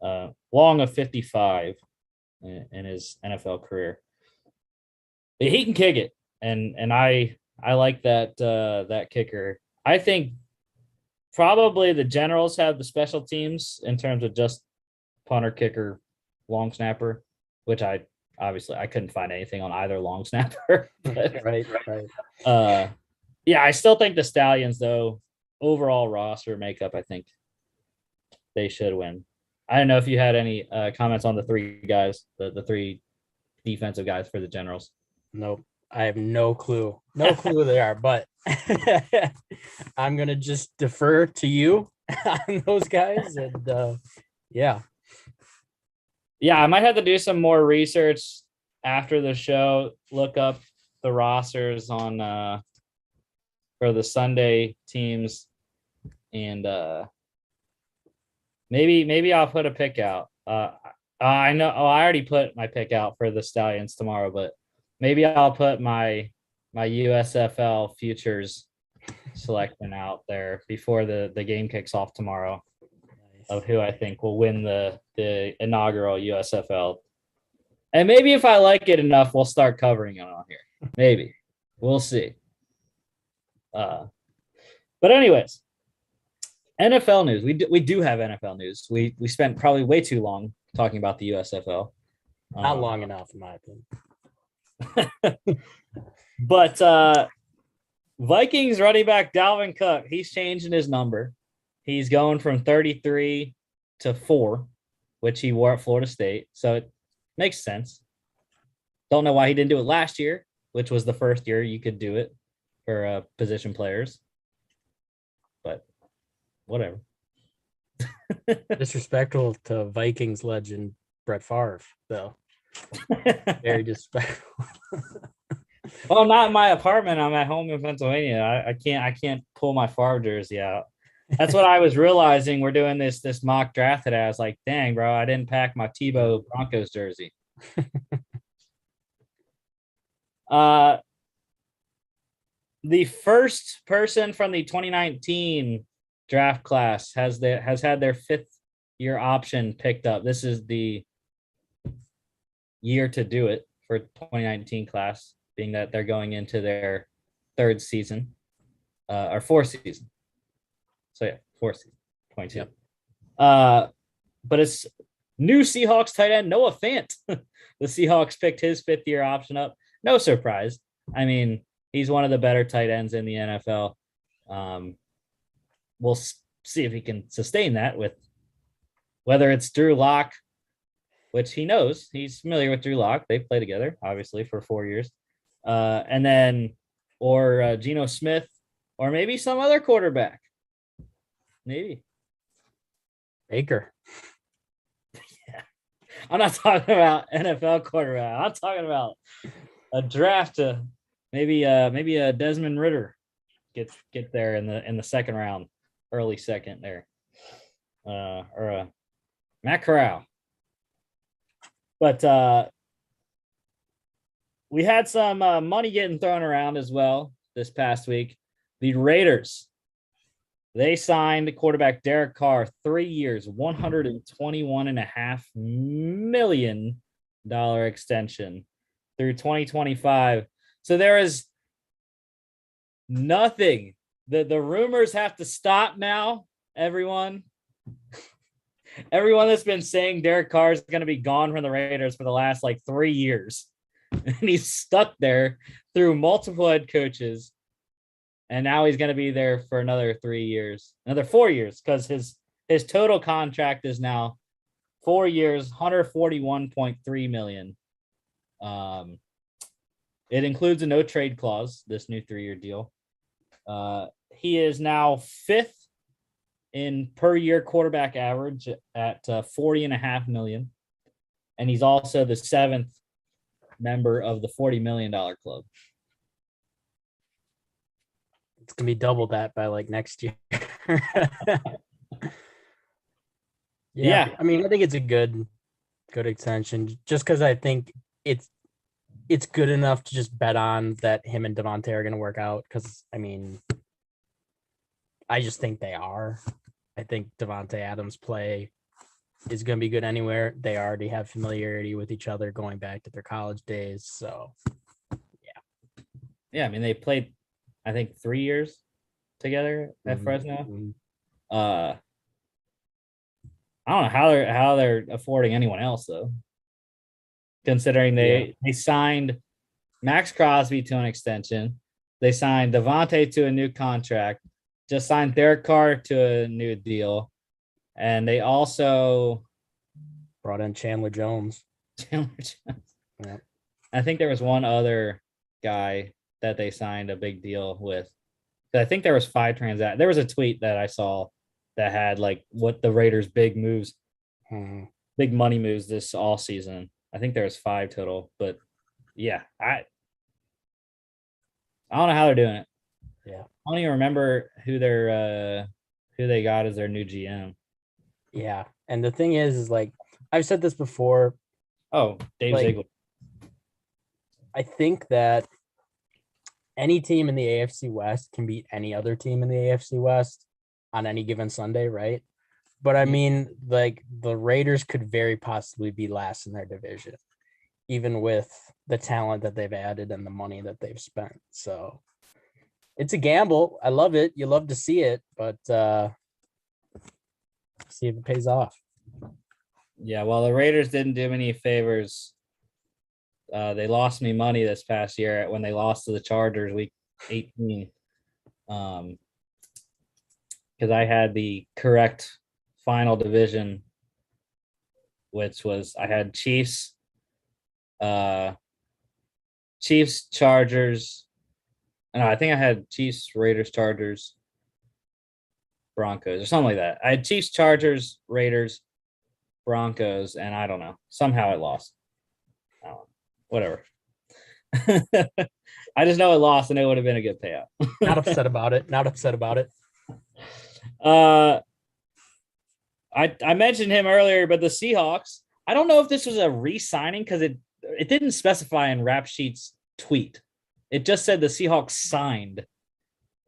then Long of 55 in his NFL career. He can kick it, and I like that kicker. I think probably the Generals have the special teams in terms of just punter, kicker, long snapper, which I couldn't find anything on either long snapper. But, right. Yeah, I still think the Stallions, though, overall roster makeup, I think they should win. I don't know if you had any comments on the 3 guys, the 3 defensive guys for the Generals. Nope. I have no clue. No clue who they are, but I'm going to just defer to you on those guys. And yeah. Yeah, I might have to do some more research after the show, look up the rosters on for the Sunday teams, and maybe I'll put a pick out. I know I already put my pick out for the Stallions tomorrow, but maybe I'll put my USFL futures selection out there before the game kicks off tomorrow. Nice. Of who I think will win the inaugural USFL. And maybe if I like it enough, we'll start covering it on here. Maybe. We'll see. But anyways, NFL news. We do have NFL news. We spent probably way too long talking about the USFL. Not long enough, in my opinion. But Vikings running back Dalvin Cook, he's changing his number. He's going from 33 to 4, which he wore at Florida State. So it makes sense. Don't know why he didn't do it last year, which was the first year you could do it for position players. But whatever. Disrespectful to Vikings legend Brett Favre, though. Very disrespectful. Well, not in my apartment. I'm at home in Pennsylvania. I can't pull my Favre jersey out. That's what I was realizing. We're doing this mock draft today. I was like, dang, bro, I didn't pack my Tebow Broncos jersey. The first person from the 2019 draft class has had their 5th year option picked up. This is the year to do it for 2019 class, being that they're going into their 3rd season or 4th season. So yeah, 4th season, 22. Yep. But it's new Seahawks tight end Noah Fant. The Seahawks picked his 5th year option up. No surprise. I mean, he's one of the better tight ends in the NFL. We'll see if he can sustain that with whether it's Drew Lock, which he knows. He's familiar with Drew Lock. They play together, obviously, for 4 years. And then, or Geno Smith, or maybe some other quarterback. Maybe. Baker. Yeah. I'm not talking about NFL quarterback. I'm talking about a draft to maybe a Desmond Ridder get there in the 2nd round, early 2nd there. Or a Matt Corral. But we had some money getting thrown around as well this past week. The Raiders, they signed quarterback Derek Carr 3 years, $121.5 million extension through 2025. So there is nothing. The rumors have to stop now, everyone. Everyone that's been saying Derek Carr is going to be gone from the Raiders for the last 3 years. And he's stuck there through multiple head coaches. And now he's going to be there for another 3 years, another 4 years, because his total contract is now 4 years, $141.3 million. It includes a no trade clause, this new 3-year deal. He is now 5th in per year quarterback average at $40.5 million. And he's also the 7th member of the $40 million club. it's gonna be double that by like next year. Yeah. I mean, I think it's a good extension, just because I think it's good enough to just bet on that him and Devontae are going to work out. Because I mean, I just think they are. I think Devontae Adams' play is going to be good anywhere. They already have familiarity with each other going back to their college days. So, Yeah. I mean, they played, I think, 3 years together at Fresno. I don't know how they're affording anyone else though, considering they signed Max Crosby to an extension, they signed Devontae to a new contract, just signed Derek Carr to a new deal, and they also brought in Chandler Jones. Yeah. I think there was one other guy that they signed a big deal with. I think there was 5 transactions. There was a tweet that I saw that had like what the Raiders' big moves, big money moves this all season. I think there was 5 total, but yeah, I don't know how they're doing it. Yeah, I don't even remember who they got as their new GM. Yeah, and the thing is like I've said this before. Oh, Dave Ziegler. I think that any team in the AFC West can beat any other team in the AFC West on any given Sunday, right? But I mean, like the Raiders could very possibly be last in their division, even with the talent that they've added and the money that they've spent. So it's a gamble. I love it. You love to see it, but see if it pays off. Yeah, well, the Raiders didn't do me any favors. They lost me money this past year when they lost to the Chargers week 18. Because I had the correct final division, which was I had Chiefs, Chargers. No, I think I had Chiefs, Raiders, Chargers, Broncos, or something like that. I had Chiefs, Chargers, Raiders, Broncos, and I don't know. Somehow I lost. Whatever. I just know it lost, and it would have been a good payout. Not upset about it. I mentioned him earlier, but the Seahawks, I don't know if this was a re-signing because it didn't specify in Rap Sheet's tweet. It just said the Seahawks signed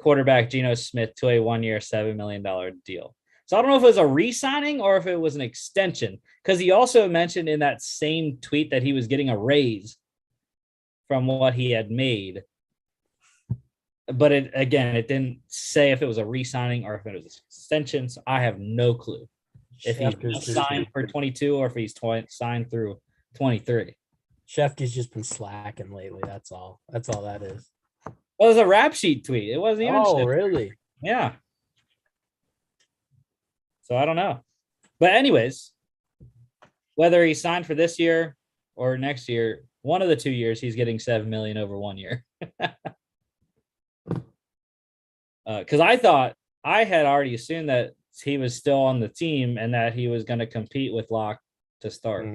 quarterback Geno Smith to a 1-year, $7 million deal. So I don't know if it was a re-signing or if it was an extension, because he also mentioned in that same tweet that he was getting a raise from what he had made. But it didn't say if it was a re-signing or if it was an extension. So I have no clue if he's signed for 22 or if he's signed through 23. Shefty's just been slacking lately. That's all that is. Well, it was a Rap Sheet tweet. It wasn't even. Oh, really? Yeah. So I don't know. But anyways, whether he signed for this year or next year, one of the 2 years, he's getting $7 million over 1 year. Because I had already assumed that he was still on the team and that he was going to compete with Locke to start.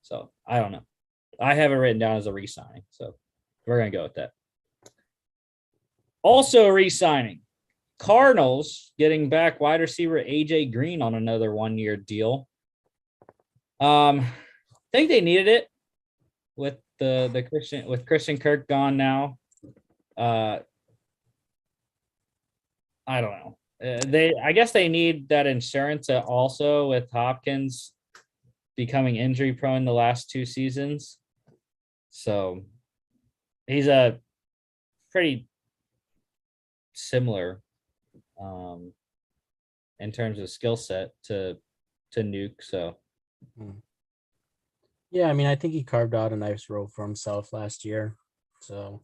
So I don't know. I have it written down as a re-signing. So we're going to go with that. Also re-signing. Cardinals getting back wide receiver AJ Green on another 1-year deal. I think they needed it with Christian Kirk gone now. I don't know. I guess they need that insurance also with Hopkins becoming injury prone the last 2 seasons. So he's a pretty similar in terms of skill set to Nuke. So yeah, I mean, I think he carved out a nice role for himself last year. So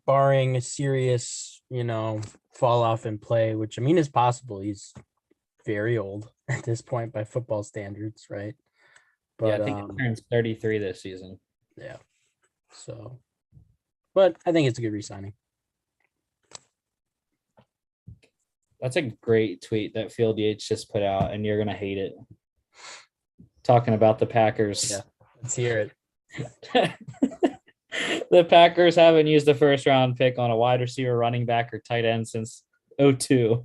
barring a serious, fall off in play, which I mean is possible. He's very old at this point by football standards, right? But yeah, I think he turns 33 this season. Yeah. So, but I think it's a good re-signing. That's a great tweet that Field Yates just put out, and you're gonna hate it. Talking about the Packers. Yeah, let's hear it. The Packers haven't used a first round pick on a wide receiver, running back, or tight end since '02.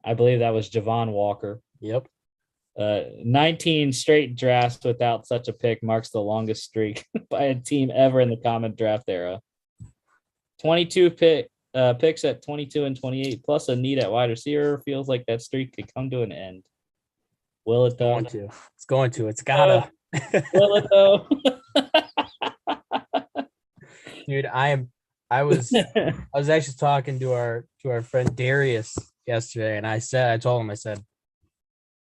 I believe that was Javon Walker. Yep. 19 straight drafts without such a pick marks the longest streak by a team ever in the common draft era. 22 picks at 22 and 28, plus a need at wide receiver. Feels like that streak could come to an end. Will it though? It's going to. It's gotta. Will it though? Dude, I was actually talking to our friend Darius yesterday, and I told him, I said,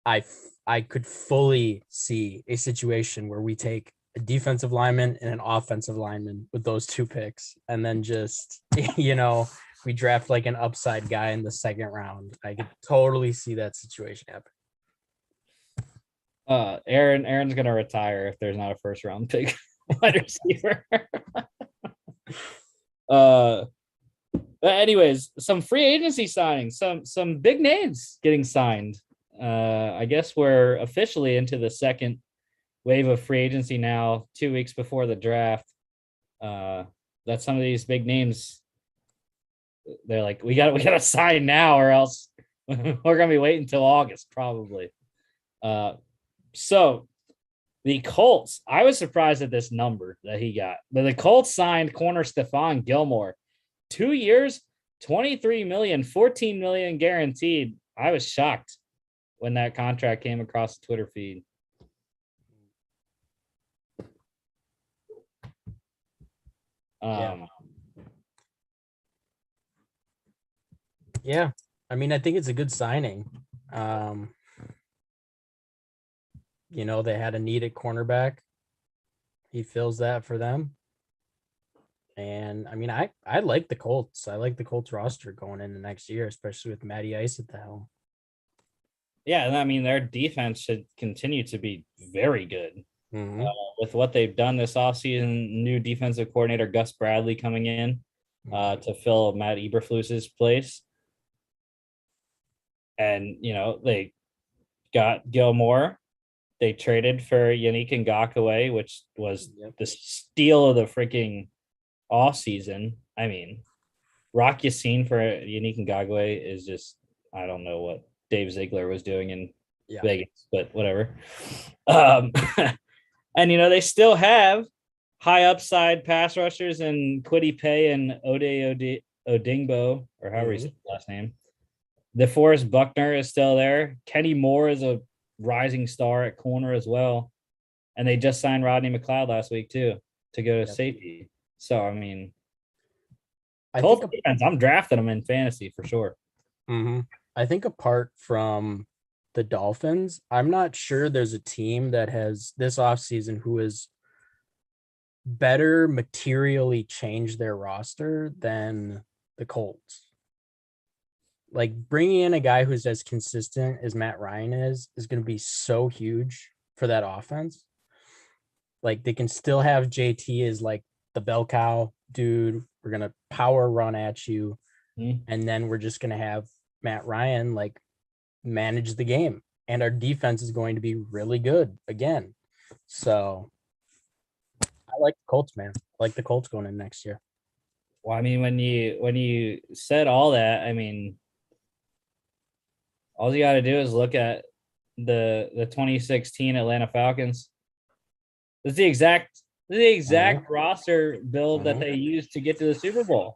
I could fully see a situation where we take a defensive lineman and an offensive lineman with those 2 picks, and then just, we draft like an upside guy in the second round. I could totally see that situation happen. Aaron's gonna retire if there's not a first round pick wide receiver. But anyways, some free agency signings, some big names getting signed. I guess we're officially into the second wave of free agency now, 2 weeks before the draft. That some of these big names, they're like, we gotta sign now, or else we're gonna be waiting until August probably. So the Colts, I was surprised at this number that he got. But the Colts signed corner Stephon Gilmore. 2 years, $23 million, $14 million guaranteed. I was shocked when that contract came across the Twitter feed. Yeah. I mean, I think it's a good signing. They had a need at cornerback. He fills that for them. And I mean, I like the Colts. I like the Colts roster going into next year, especially with Matty Ice at the helm. Yeah, and I mean, their defense should continue to be very good. Mm-hmm. With what they've done this offseason, new defensive coordinator Gus Bradley coming in to fill Matt Eberflus's place. And, they got Gilmore. They traded for Yannick Ngakoue, which was the steal of the freaking offseason. I mean, Rock Yassin for Yannick Ngakoue is just, I don't know what Dave Ziegler was doing in Vegas, but whatever. And, they still have high upside pass rushers in Kwity Paye and Ode Odingbo, or however you say his last name. DeForest Buckner is still there. Kenny Moore is a rising star at corner as well. And they just signed Rodney McLeod last week too to go to safety. So, I mean, Colts defense, I'm drafting them in fantasy for sure. Mm-hmm. I think apart from the Dolphins, I'm not sure there's a team that has this offseason who has better materially changed their roster than the Colts. Like, bringing in a guy who's as consistent as Matt Ryan is going to be so huge for that offense. Like, they can still have JT as like the bell cow dude. We're going to power run at you. And then we're just going to have Matt Ryan like manage the game. And our defense is going to be really good again. So I like the Colts, man. I like the Colts going in next year. Well, I mean, when you said all that, I mean, all you got to do is look at the 2016 Atlanta Falcons. It's the exact roster build that they used to get to the Super Bowl.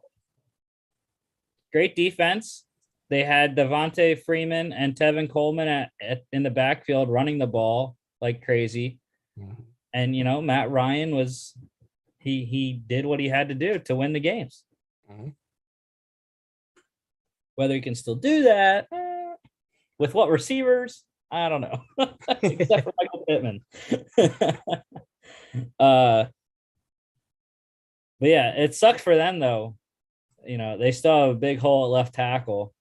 Great defense. They had Devontae Freeman and Tevin Coleman in the backfield running the ball like crazy. And, Matt Ryan was he did what he had to do to win the games. Whether he can still do that with what receivers, I don't know. Except for Michael Pittman. But yeah, it sucks for them though. They still have a big hole at left tackle.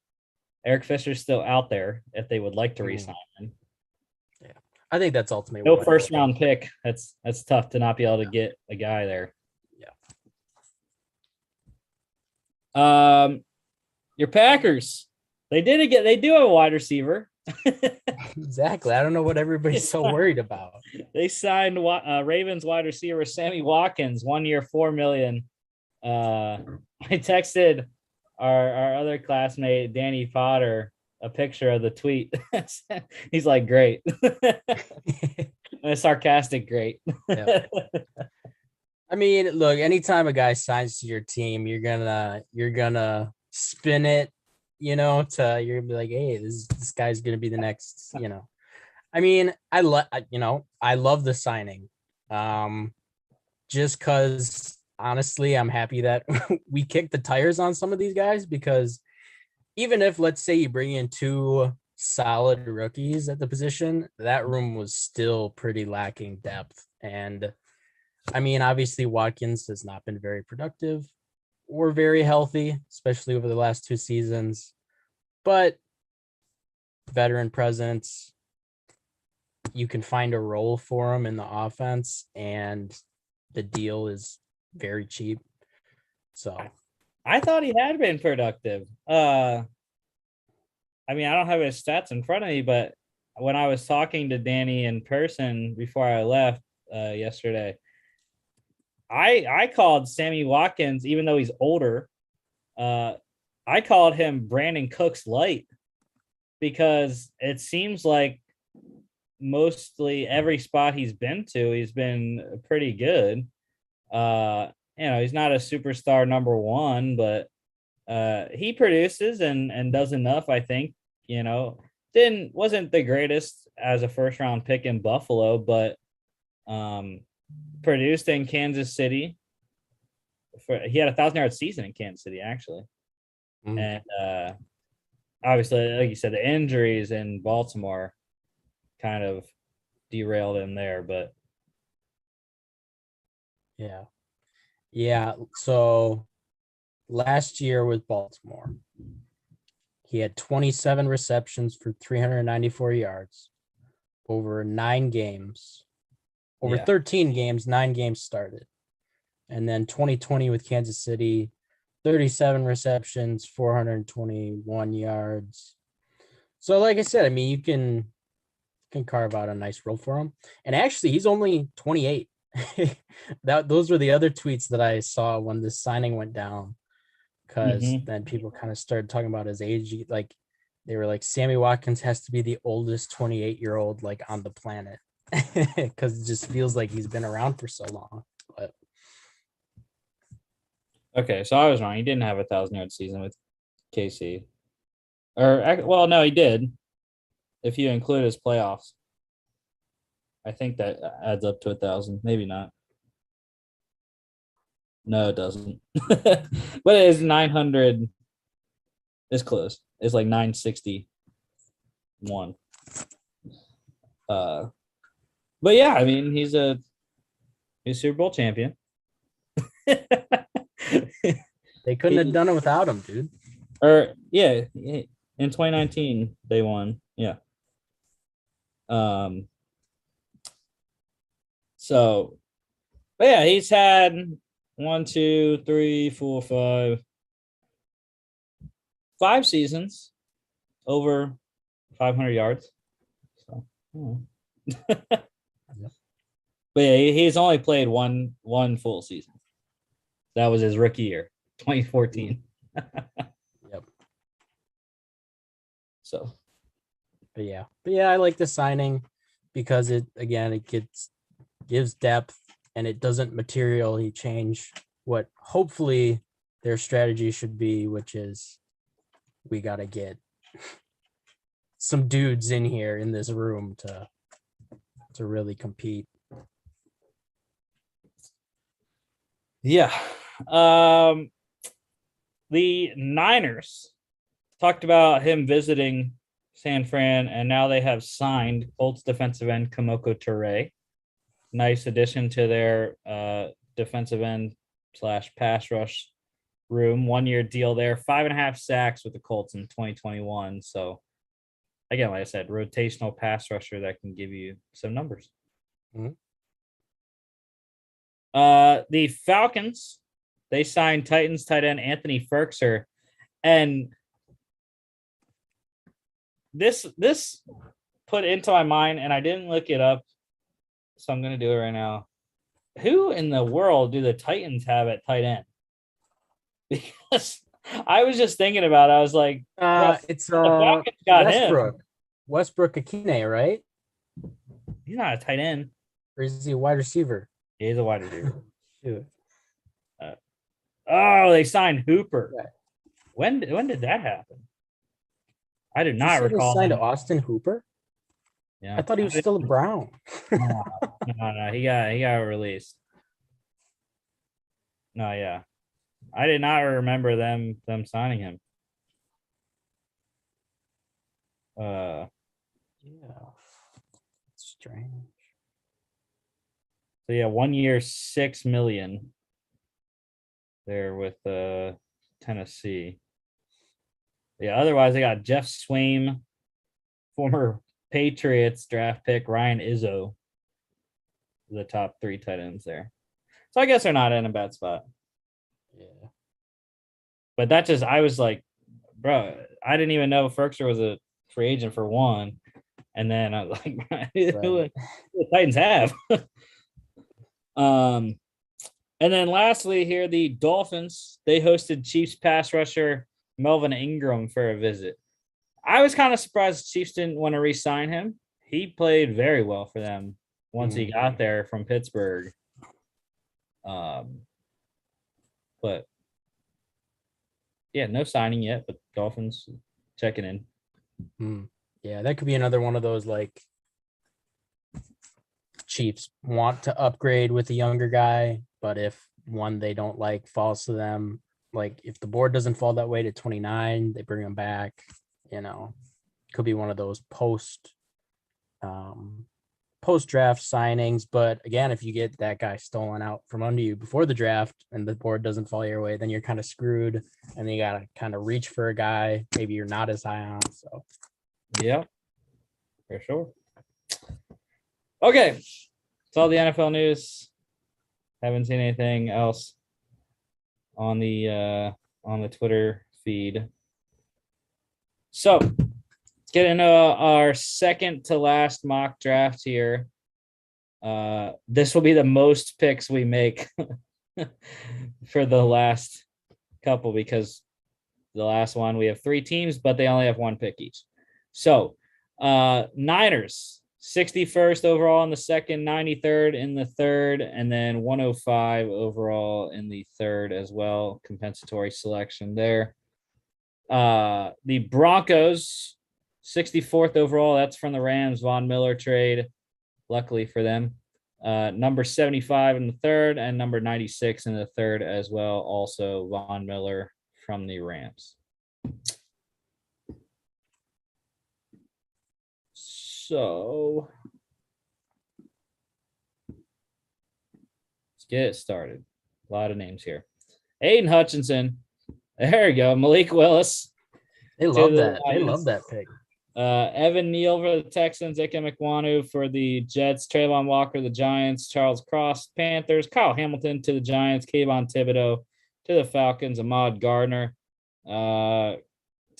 Eric Fisher's still out there if they would like to re-sign him. Yeah, I think that's ultimately no first round pick. That's tough to not be able to get a guy there. Yeah. Your Packers, they do have a wide receiver. Exactly. I don't know what everybody's so worried about. They signed Ravens wide receiver Sammy Watkins, 1 year, $4 million. I texted our other classmate Danny Potter a picture of the tweet. He's like, great. A sarcastic great. Yeah. I mean, look, anytime a guy signs to your team, you're gonna spin it, you're gonna be like, hey, this guy's gonna be the next, I mean, I love the signing. Just because honestly, I'm happy that we kicked the tires on some of these guys, because even if, let's say, you bring in two solid rookies at the position, that room was still pretty lacking depth. And I mean, obviously, Watkins has not been very productive or very healthy, especially over the last 2 seasons. But veteran presence, you can find a role for him in the offense, and the deal is very cheap. So I thought he had been productive. I mean, I don't have his stats in front of me, but when I was talking to Danny in person before I left yesterday, I called Sammy Watkins, even though he's older. I called him Brandon Cooks light, because it seems like mostly every spot he's been to, he's been pretty good. He's not a superstar number one, but he produces and does enough, I think. Wasn't the greatest as a first round pick in Buffalo, but produced in Kansas City. He had a 1,000-yard season in Kansas City, actually. And obviously, like you said, the injuries in Baltimore kind of derailed him there, but yeah. So last year with Baltimore, he had 27 receptions for 394 yards over 9 games, over 13 games, 9 games started. And then 2020 with Kansas City, 37 receptions, 421 yards. So like I said, I mean, you can carve out a nice role for him. And actually, he's only 28. Those were the other tweets that I saw when this signing went down, because then people kind of started talking about his age. Like, they were like, Sammy Watkins has to be the oldest 28-year-old like on the planet, because it just feels like he's been around for so long. But okay, so I was wrong. He didn't have a 1,000-yard season with KC. Well, no, he did, if you include his playoffs. I think that adds up to 1,000. Maybe not. No, it doesn't. But it is 900. It's close. It's like 961. But yeah, I mean, he's a Super Bowl champion. they couldn't have done it without him, dude. Or yeah, in 2019 they won. Yeah. So, but yeah, he's had 1, 2, 3, 4, 5 seasons over 500 yards. So, but yeah, he's only played one full season. That was his rookie year, 2014. Yep. So, but yeah, I like the signing because it gives depth, and it doesn't materially change what hopefully their strategy should be, which is we got to get some dudes in here in this room to really compete. Yeah. The Niners talked about him visiting San Fran, and now they have signed Colts defensive end Kamoko Toure. Nice addition to their defensive end / pass rush room. 1-year deal there, 5.5 sacks with the Colts in 2021. So again, like I said, rotational pass rusher that can give you some numbers. The Falcons, they signed Titans tight end Anthony Firkser, and this put into my mind, and I didn't look it up, so I'm gonna do it right now. Who in the world do the Titans have at tight end? Because I was just thinking about it. I was like, It's the Falcons got Westbrook. him. Westbrook Akine, right? He's not a tight end. Or is he a wide receiver? He is a wide receiver. Shoot. Oh, they signed Hooper. Yeah. When did that happen? I do Did not you say they recall. signed him. Austin Hooper? Yeah, I thought he was still a Brown. No, he got released. No, yeah, I did not remember them signing him. Yeah. Strange. So yeah, 1 year, $6 million. There with Tennessee. Yeah, otherwise they got Jeff Swaim, former Patriots draft pick, Ryan Izzo, the top 3 tight ends there. So I guess they're not in a bad spot. Yeah. But that just, I was like, bro, I didn't even know Ferkser was a free agent for one. And then I was like, who the Titans have? And then lastly here, the Dolphins, they hosted Chiefs pass rusher Melvin Ingram for a visit. I was kind of surprised the Chiefs didn't want to re-sign him. He played very well for them once he got there from Pittsburgh. But yeah, no signing yet, but Dolphins checking in. Yeah, that could be another one of those like Chiefs want to upgrade with a younger guy, but if one they don't like falls to them, like if the board doesn't fall that way to 29, they bring him back. Could be one of those post draft signings. But again, if you get that guy stolen out from under you before the draft and the board doesn't fall your way, then you're kind of screwed, and then you got to kind of reach for a guy maybe you're not as high on. So yeah, for sure. Okay, it's all the NFL news. Haven't seen anything else on the Twitter feed. So let's get into our second to last mock draft here. This will be the most picks we make for the last couple, because the last one we have 3 teams, but they only have 1 pick each. So Niners, 61st overall in the second, 93rd in the third, and then 105 overall in the third as well. Compensatory selection there. The Broncos, 64th overall. That's from the Rams Von Miller trade. Luckily for them. Number 75 in the third and number 96 in the third as well. Also Von Miller from the Rams. So let's get it started. A lot of names here. Aiden Hutchinson. There you go. Malik Willis. they love that. They love that pick. Evan Neal for the Texans, Ike Mekwanu for the Jets, Trayvon Walker, the Giants, Charles Cross, Panthers, Kyle Hamilton to the Giants, Kayvon Thibodeau to the Falcons, Ahmad Gardner to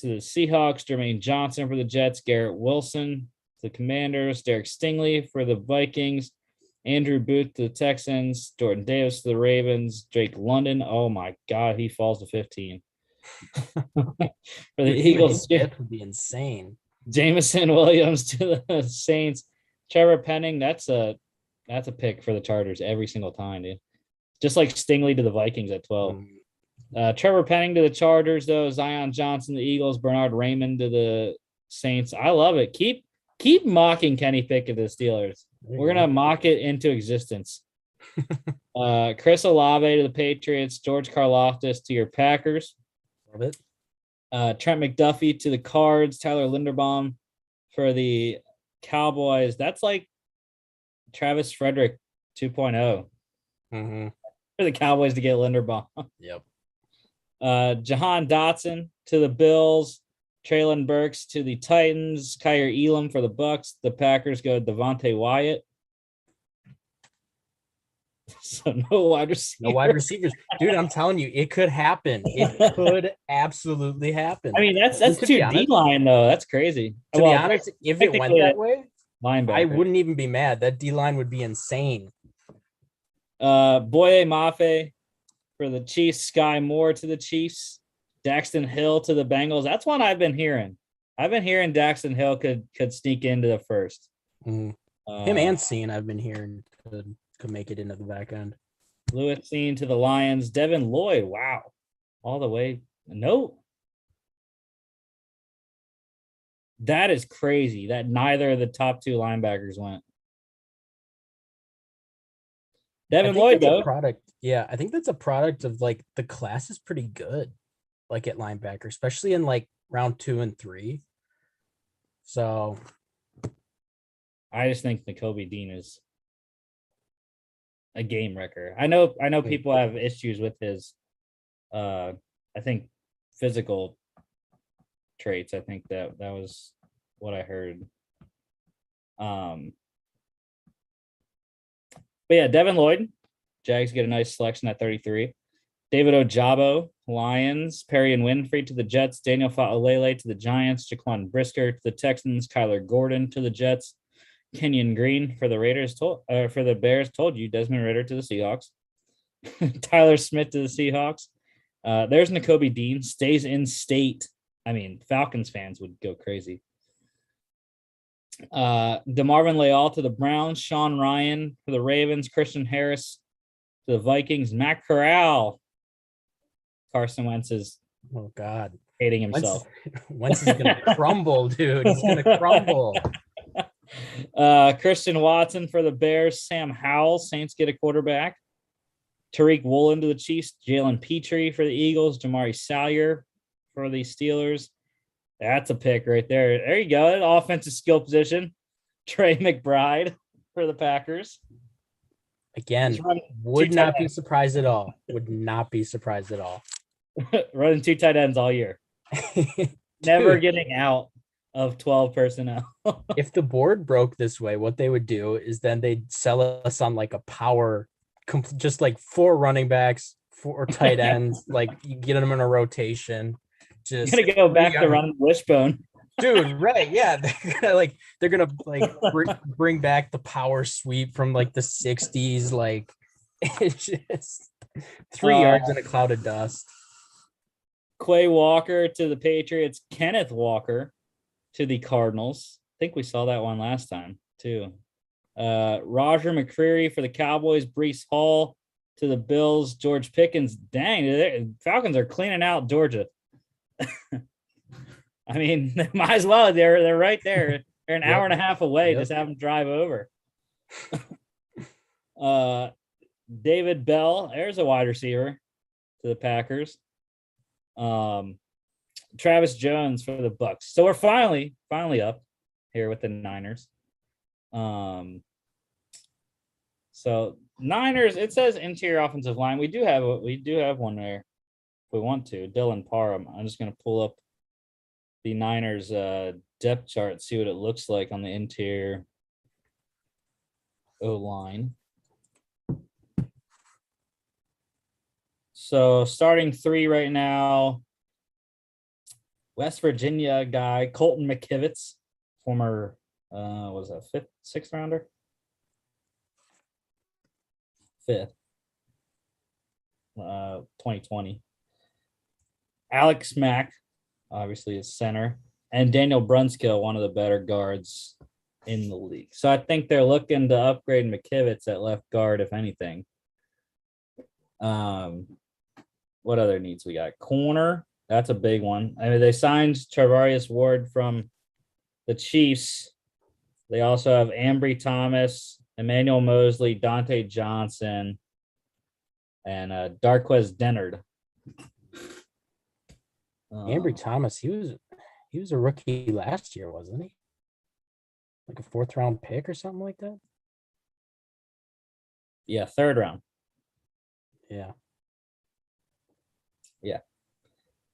the Seahawks, Jermaine Johnson for the Jets, Garrett Wilson to the Commanders, Derek Stingley for the Vikings, Andrew Booth to the Texans, Jordan Davis to the Ravens, Drake London. Oh my God, he falls to 15. For the Eagles, That would be insane. Jameson Williams to the Saints, Trevor Penning. That's a pick for the Chargers every single time, dude. Just like Stingley to the Vikings at 12. Trevor Penning to the Chargers, though. Zion Johnson to the Eagles. Bernard Raymond to the Saints. I love it. Keep mocking Kenny Pickett to the Steelers. We're gonna mock it into existence. Chris Olave to the Patriots. George Karlaftis to your Packers. Love it. Trent McDuffie to the Cards. Tyler Linderbaum for the Cowboys. That's like Travis Frederick 2.0 for the Cowboys to get Linderbaum. Yep. Jahan Dotson to the Bills. Traylon Burks to the Titans. Kyer Elam for the Bucks. The Packers go Devontae Wyatt. So no wide receiver. No wide receivers. Dude, I'm telling you, it could happen. It could absolutely happen. I mean, that's to too be honest, D-line, though. That's crazy. To be honest, if it went that way, linebacker. I wouldn't even be mad. That D-line would be insane. Boye Mafe for the Chiefs. Sky Moore to the Chiefs. Daxton Hill to the Bengals. That's one I've been hearing. I've been hearing Daxton Hill could sneak into the first. Him and Scene, I've been hearing could make it into the back end. Lewis Scene to the Lions. Devin Lloyd. Wow. All the way. No. That is crazy that neither of the top two linebackers went. Devin Lloyd, though. Yeah, I think that's a product of like the class is pretty good, like at linebacker, especially in like round 2 and 3. So I just think Nakobe Dean is a game wrecker. I know people have issues with his I think physical traits. I think that was what I heard. But yeah, Devin Lloyd, Jags get a nice selection at 33. David Ojabo, Lions. Perry and Winfrey to the Jets. Daniel Fa'alele to the Giants. Jaquan Brisker to the Texans. Kyler Gordon to the Jets. Kenyon Green for the for the Bears. Told you. Desmond Ridder to the Seahawks. Tyler Smith to the Seahawks. There's Nakobe Dean. Stays in state. I mean, Falcons fans would go crazy. DeMarvin Leal to the Browns. Sean Ryan for the Ravens. Christian Harris to the Vikings. Matt Corral. Carson Wentz is hating himself. Wentz is going to crumble, dude. He's going to crumble. Christian Watson for the Bears. Sam Howell. Saints get a quarterback. Tariq Woolen to the Chiefs. Jalen Petrie for the Eagles. Jamari Salyer for the Steelers. That's a pick right there. There you go. An offensive skill position. Trey McBride for the Packers. Again, would not be surprised at all. Would not be surprised at all. Running 2 tight ends all year. Never getting out of 12 personnel. If the board broke this way, what they would do is then they'd sell us on like a power, just like 4 running backs, 4 tight ends, like you get them in a rotation. Just gonna go back to running wishbone. Dude, right? Yeah, they're gonna bring back the power sweep from like the 60s. Like it's just 3 yards in a cloud of dust. Quay Walker to the Patriots. Kenneth Walker to the Cardinals. I think we saw that one last time too. Roger McCreary for the Cowboys. Breece Hall to the Bills. George Pickens. Dang, Falcons are cleaning out Georgia. I mean, they might as well. They're right there. They're an hour and a half away. Just have them drive over. David Bell, there's a wide receiver to the Packers. Travis Jones for the Bucks. So we're finally up here with the Niners. So Niners, it says interior offensive line. We do have one there if we want to. Dylan Parham. I'm just gonna pull up the Niners depth chart, see what it looks like on the interior O-line. So starting 3 right now, West Virginia guy, Colton McKivitz, former, what was that, 5th, 6th rounder? 5th, 2020. Alex Mack, obviously is center, and Daniel Brunskill, one of the better guards in the league. So I think they're looking to upgrade McKivitz at left guard, if anything. What other needs we got? Corner, that's a big one. I mean, they signed Travarius Ward from the Chiefs. They also have Ambry Thomas, Emmanuel Mosley, Dante Johnson, and Darquez Dennard. Ambry Thomas, he was a rookie last year, wasn't he? Like a 4th round pick or something like that? Yeah, 3rd round. Yeah.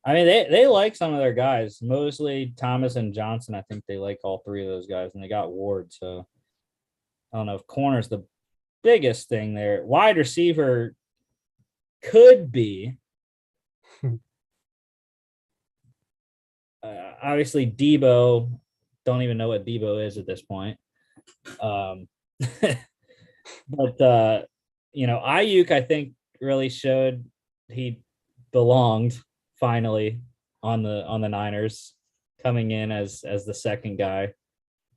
I mean, they like some of their guys. Mosley, Thomas, and Johnson. I think they like all 3 of those guys, and they got Ward. So I don't know if corner's the biggest thing there. Wide receiver could be obviously Debo. Don't even know what Debo is at this point. But Ayuk, I think, really showed he belonged finally on the Niners, coming in as the second guy.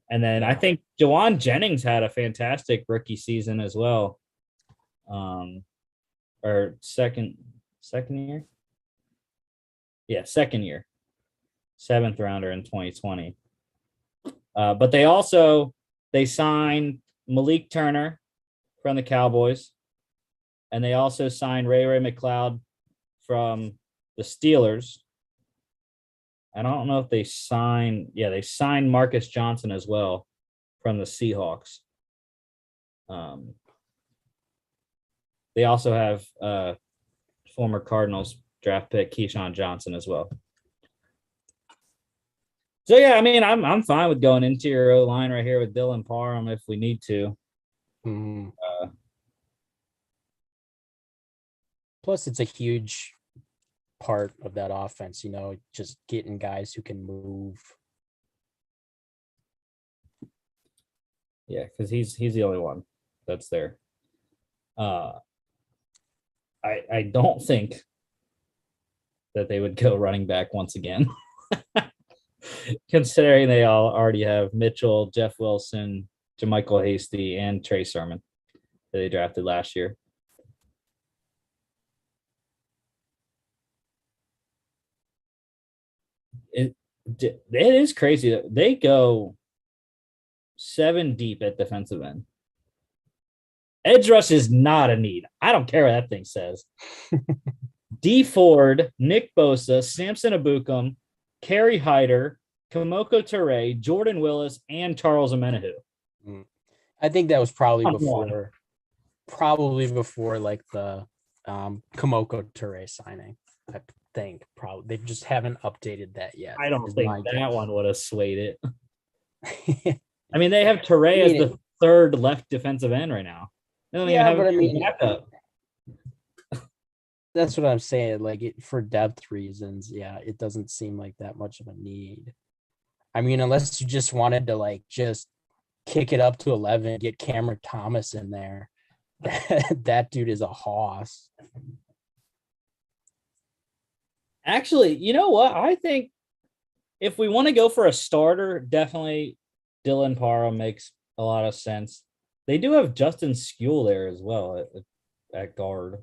And then I think Jawan Jennings had a fantastic rookie season as well. Or second year? Yeah, second year. 7th rounder in 2020. But they signed Malik Turner from the Cowboys. And they also signed Ray McLeod from the Steelers. I don't know if they signed Marcus Johnson as well from the Seahawks. They also have former Cardinals draft pick Keyshawn Johnson as well. So yeah, I mean, I'm fine with going interior O line right here with Dylan Parham if we need to. Plus, it's a huge part of that offense, just getting guys who can move. Yeah, because he's the only one that's there. I don't think that they would go running back once again, considering they all already have Mitchell, Jeff Wilson, JaMychal Hasty, and Trey Sermon that they drafted last year. It is crazy. They go 7 deep at defensive end. Edge rush is not a need. I don't care what that thing says. D Ford, Nick Bosa, Samson Abukum, Kerry Hyder, Kamoko Ture, Jordan Willis, and Charles Omenihu. I think that was probably before like the Kamoko Ture signing. I think probably they just haven't updated that yet. I don't think that one would have swayed it. I mean, they have Ture as the third left defensive end right now. They don't even have a backup. That's what I'm saying. Like for depth reasons, it doesn't seem like that much of a need. I mean, unless you just wanted to just kick it up to 11, get Cameron Thomas in there. That dude is a hoss. Actually, you know what? I think if we want to go for a starter, definitely Dylan Parham makes a lot of sense. They do have Justin Skule there as well at guard.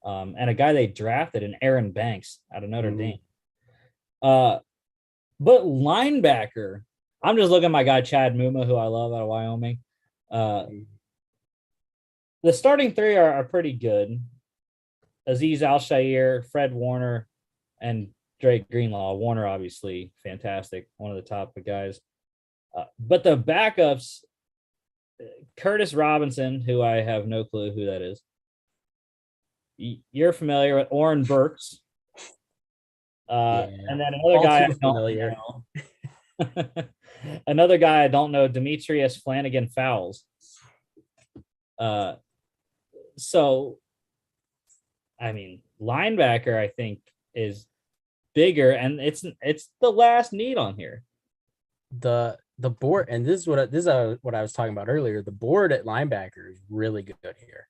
And a guy they drafted in Aaron Banks out of Notre Dame. But linebacker, I'm just looking at my guy Chad Muma, who I love out of Wyoming. The starting 3 are pretty good. Azeez Al-Shaair, Fred Warner, and Drake Greenlaw. Warner, obviously, fantastic. One of the top guys. But the backups, Curtis Robinson, who I have no clue who that is. You're familiar with Oren Burks. And then another guy I don't know. Another guy I don't know, Demetrius Flanagan Fowles. So, I mean, linebacker, I think, is bigger, and it's the last need on here. The board, and this is what I was talking about earlier. The board at linebacker is really good here.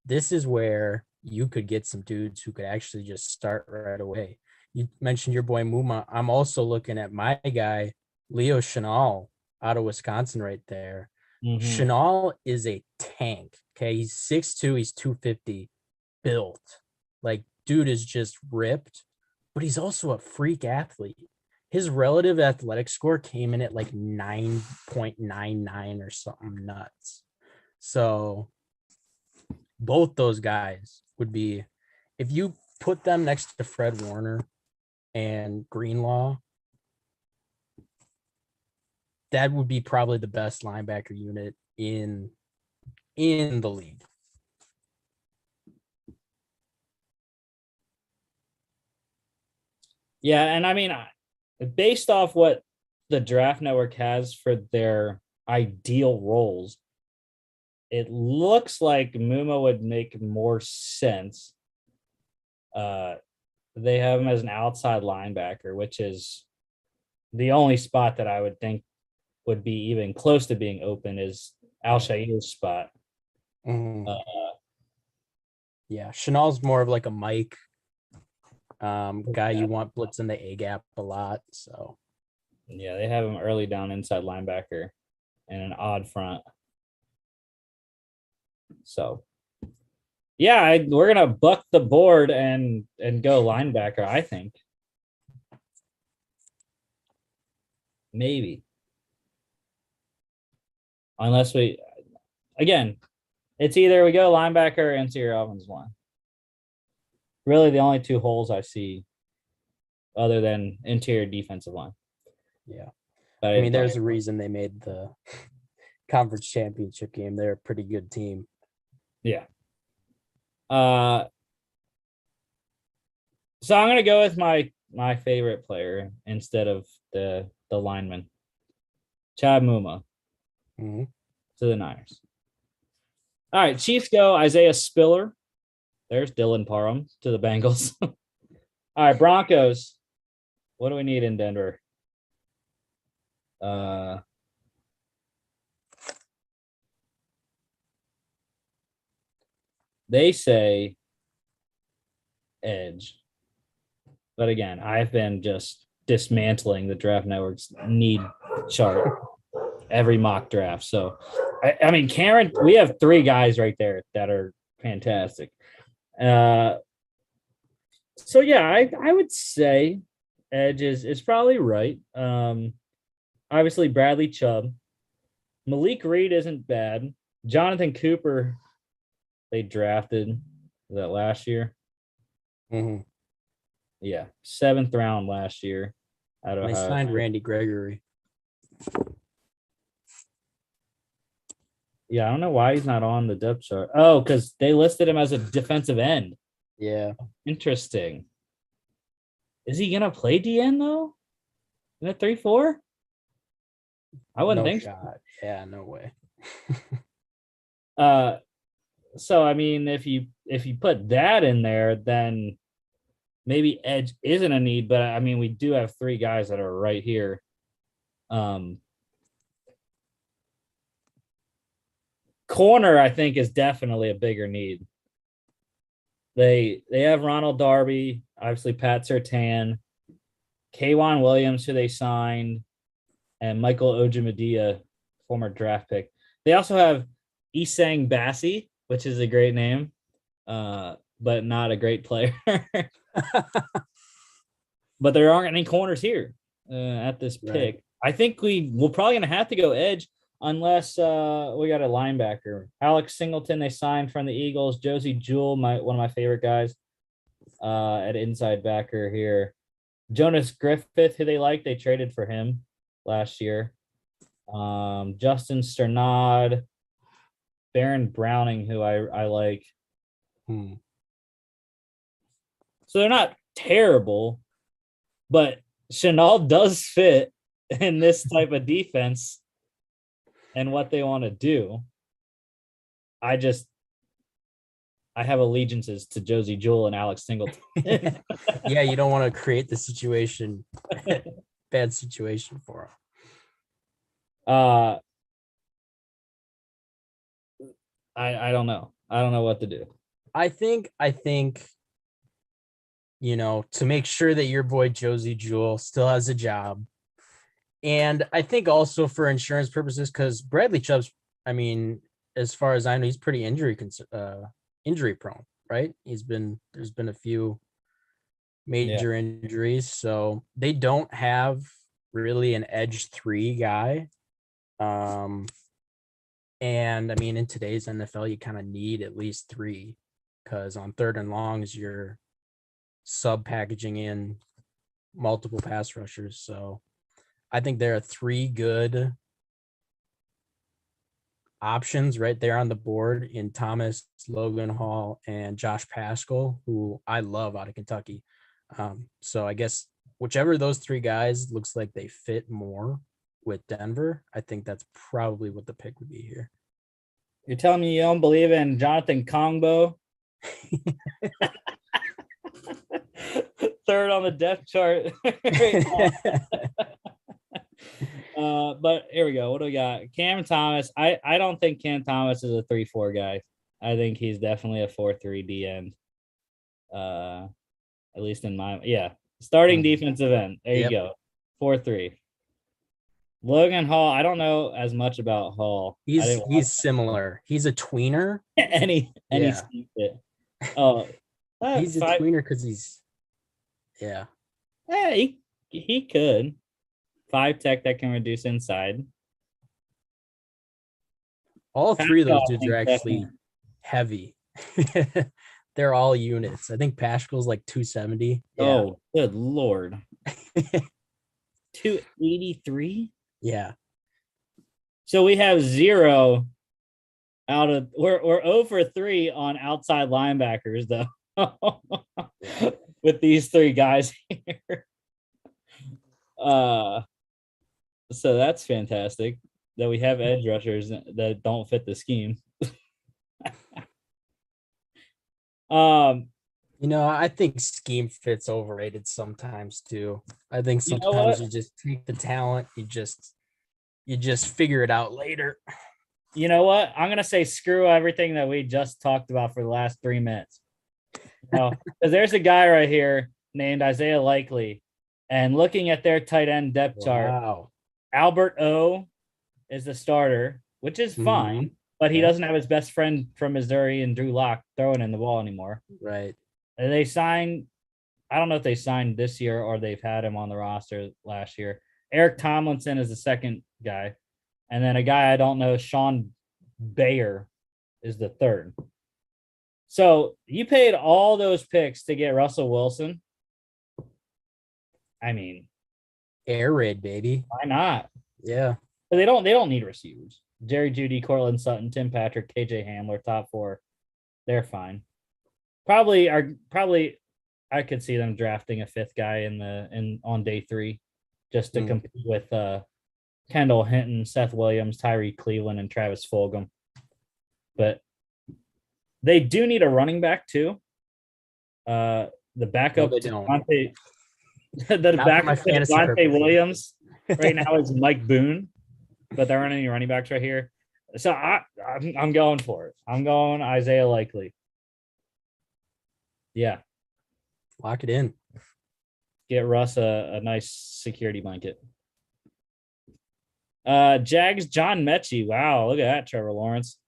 This is where you could get some dudes who could actually just start right away. You mentioned your boy Muma. I'm also looking at my guy, Leo Chenal, out of Wisconsin right there. Chenal is a tank. Okay. He's 6'2", he's 250 built. Like, dude is just ripped, but he's also a freak athlete. His relative athletic score came in at like 9.99 or something nuts. So both those guys would be, if you put them next to Fred Warner and Greenlaw, that would be probably the best linebacker unit in the league. Yeah, and I mean, based off what the Draft Network has for their ideal roles, it looks like Muma would make more sense. They have him as an outside linebacker, which is the only spot that I would think would be even close to being open is Al-Shair's spot. Yeah, Chanel's more of like a Mike guy you want blitzing the A gap a lot. So yeah, they have him early down inside linebacker and an odd front. So yeah, we're gonna buck the board and go linebacker, I think. Maybe. Unless again, it's either we go linebacker or interior offensive line. Really the only two holes I see other than interior defensive line. Yeah. But I mean, there's a reason they made the conference championship game. They're a pretty good team. Yeah. So I'm gonna go with my favorite player instead of the lineman. Chad Muma to the Niners. All right, Chiefs go Isaiah Spiller. There's Dylan Parham to the Bengals. All right, Broncos. What do we need in Denver? They say edge. But again, I've been just dismantling the Draft Network's need chart every mock draft. So, I mean, Karen, we have three guys right there that are fantastic. So, yeah, I would say edge is probably right. Obviously, Bradley Chubb. Malik Reed isn't bad. Jonathan Cooper, they drafted that last year. Yeah, 7th round last year. They signed Randy Gregory. Yeah, I don't know why he's not on the depth chart. Oh, because they listed him as a defensive end. Yeah. Interesting. Is he gonna play DN though? In a 3-4? I wouldn't think shot. So. Yeah, no way. So I mean, if you put that in there, then maybe edge isn't a need, but I mean, we do have three guys that are right here. Corner, I think, is definitely a bigger need. They have Ronald Darby, obviously Pat Surtain, K'Wan Williams, who they signed, and Michael Ojemedia, former draft pick. They also have Isang Bassi, which is a great name, but not a great player. But there aren't any corners here at this pick. Right. I think we're probably going to have to go edge unless we got a linebacker. Alex Singleton, they signed from the Eagles. Josie Jewell, one of my favorite guys at inside backer here. Jonas Griffith, who they like, they traded for him last year. Justin Sternad, Baron Browning, who I like. So they're not terrible, but Chanel does fit in this type of defense and what they want to do. I have allegiances to Josie Jewell and Alex Singleton. Yeah, you don't want to create the situation, bad situation for them. I don't know. I don't know what to do. I think, you know, to make sure that your boy Josie Jewell still has a job. And I think also for insurance purposes, because Bradley Chubb's, I mean, as far as I know, he's pretty injury prone, right? There's been a few major injuries, so they don't have really an edge 3 guy. And I mean, in today's NFL, you kind of need at least 3, because on 3rd and longs, you're sub packaging in multiple pass rushers. So I think there are 3 good options right there on the board in Thomas, Logan Hall, and Josh Paschal, who I love out of Kentucky. So I guess whichever of those 3 guys looks like they fit more with Denver, I think that's probably what the pick would be here. You're telling me you don't believe in Jonathan Kongbo? Third on the depth chart. But here we go. What do we got? Cam Thomas. I don't think Cam Thomas is a 3-4 guy. I think he's definitely a 4-3 D end. At least in my starting defensive end. There you go. 4-3. Logan Hall. I don't know as much about Hall. He's similar. He's a tweener. Any Oh, he's a tweener because he's he could 5 tech that can reduce inside. All three of those dudes are actually heavy. They're all units. I think Paschal's like 270. Oh, good Lord. 283? Yeah. So we have 0 out of we're 0 for 3 on outside linebackers though. With these 3 guys here. So that's fantastic that we have edge rushers that don't fit the scheme. I think scheme fits overrated sometimes too. I think sometimes you just take the talent, you just figure it out later. You know what? I'm gonna say screw everything that we just talked about for the last 3 minutes. Because there's a guy right here named Isaiah Likely, and looking at their tight end depth chart, Albert O is the starter, which is fine, but he doesn't have his best friend from Missouri and Drew Lock throwing in the ball anymore. Right. And they signed, I don't know if they signed this year or they've had him on the roster last year. Eric Tomlinson is the second guy. And then a guy I don't know, Sean Bayer, is the third. So you paid all those picks to get Russell Wilson. I mean, air raid, baby. Why not? Yeah. But they don't need receivers. Jerry Jeudy, Cortland Sutton, Tim Patrick, KJ Hamler, top 4. They're fine. Probably I could see them drafting a 5th guy on day 3 just to compete with Kendall Hinton, Seth Williams, Tyree Cleveland, and Travis Fulgham. But they do need a running back too. The backup to Devontae, the backup to Devontae Williams right now is Mike Boone, but there aren't any running backs right here. So I'm going for it. I'm going Isaiah Likely. Yeah. Lock it in. Get Russ a nice security blanket. Jags, John Mechie. Wow, look at that, Trevor Lawrence.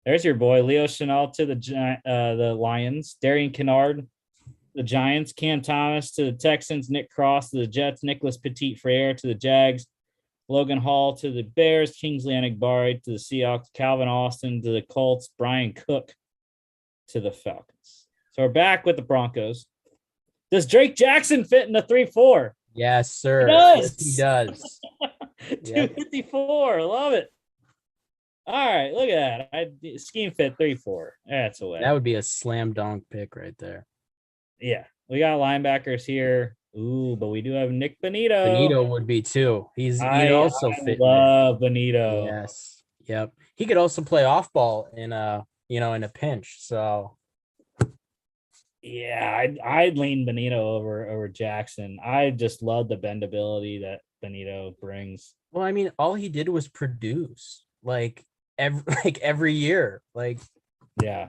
There's your boy, Leo Chenal to the Lions. Darian Kennard, the Giants. Cam Thomas to the Texans. Nick Cross to the Jets. Nicholas Petit-Frere to the Jags. Logan Hall to the Bears. Kingsley Enagbari to the Seahawks. Calvin Austin to the Colts. Brian Cook to the Falcons. So we're back with the Broncos. Does Drake Jackson fit in the 3-4? Yes, sir. He does. Yes, he does. 254. I love it. All right, look at that. Scheme fit 3-4. That's a way. That would be a slam dunk pick right there. Yeah, we got linebackers here. Ooh, but we do have Nick Bonito. Bonito would be too. He'd also fit. Love Bonito. Yes. Yep. He could also play off ball in a pinch. So yeah, I'd lean Bonito over Jackson. I just love the bendability that Bonito brings. Well, I mean, all he did was produce every year. Yeah.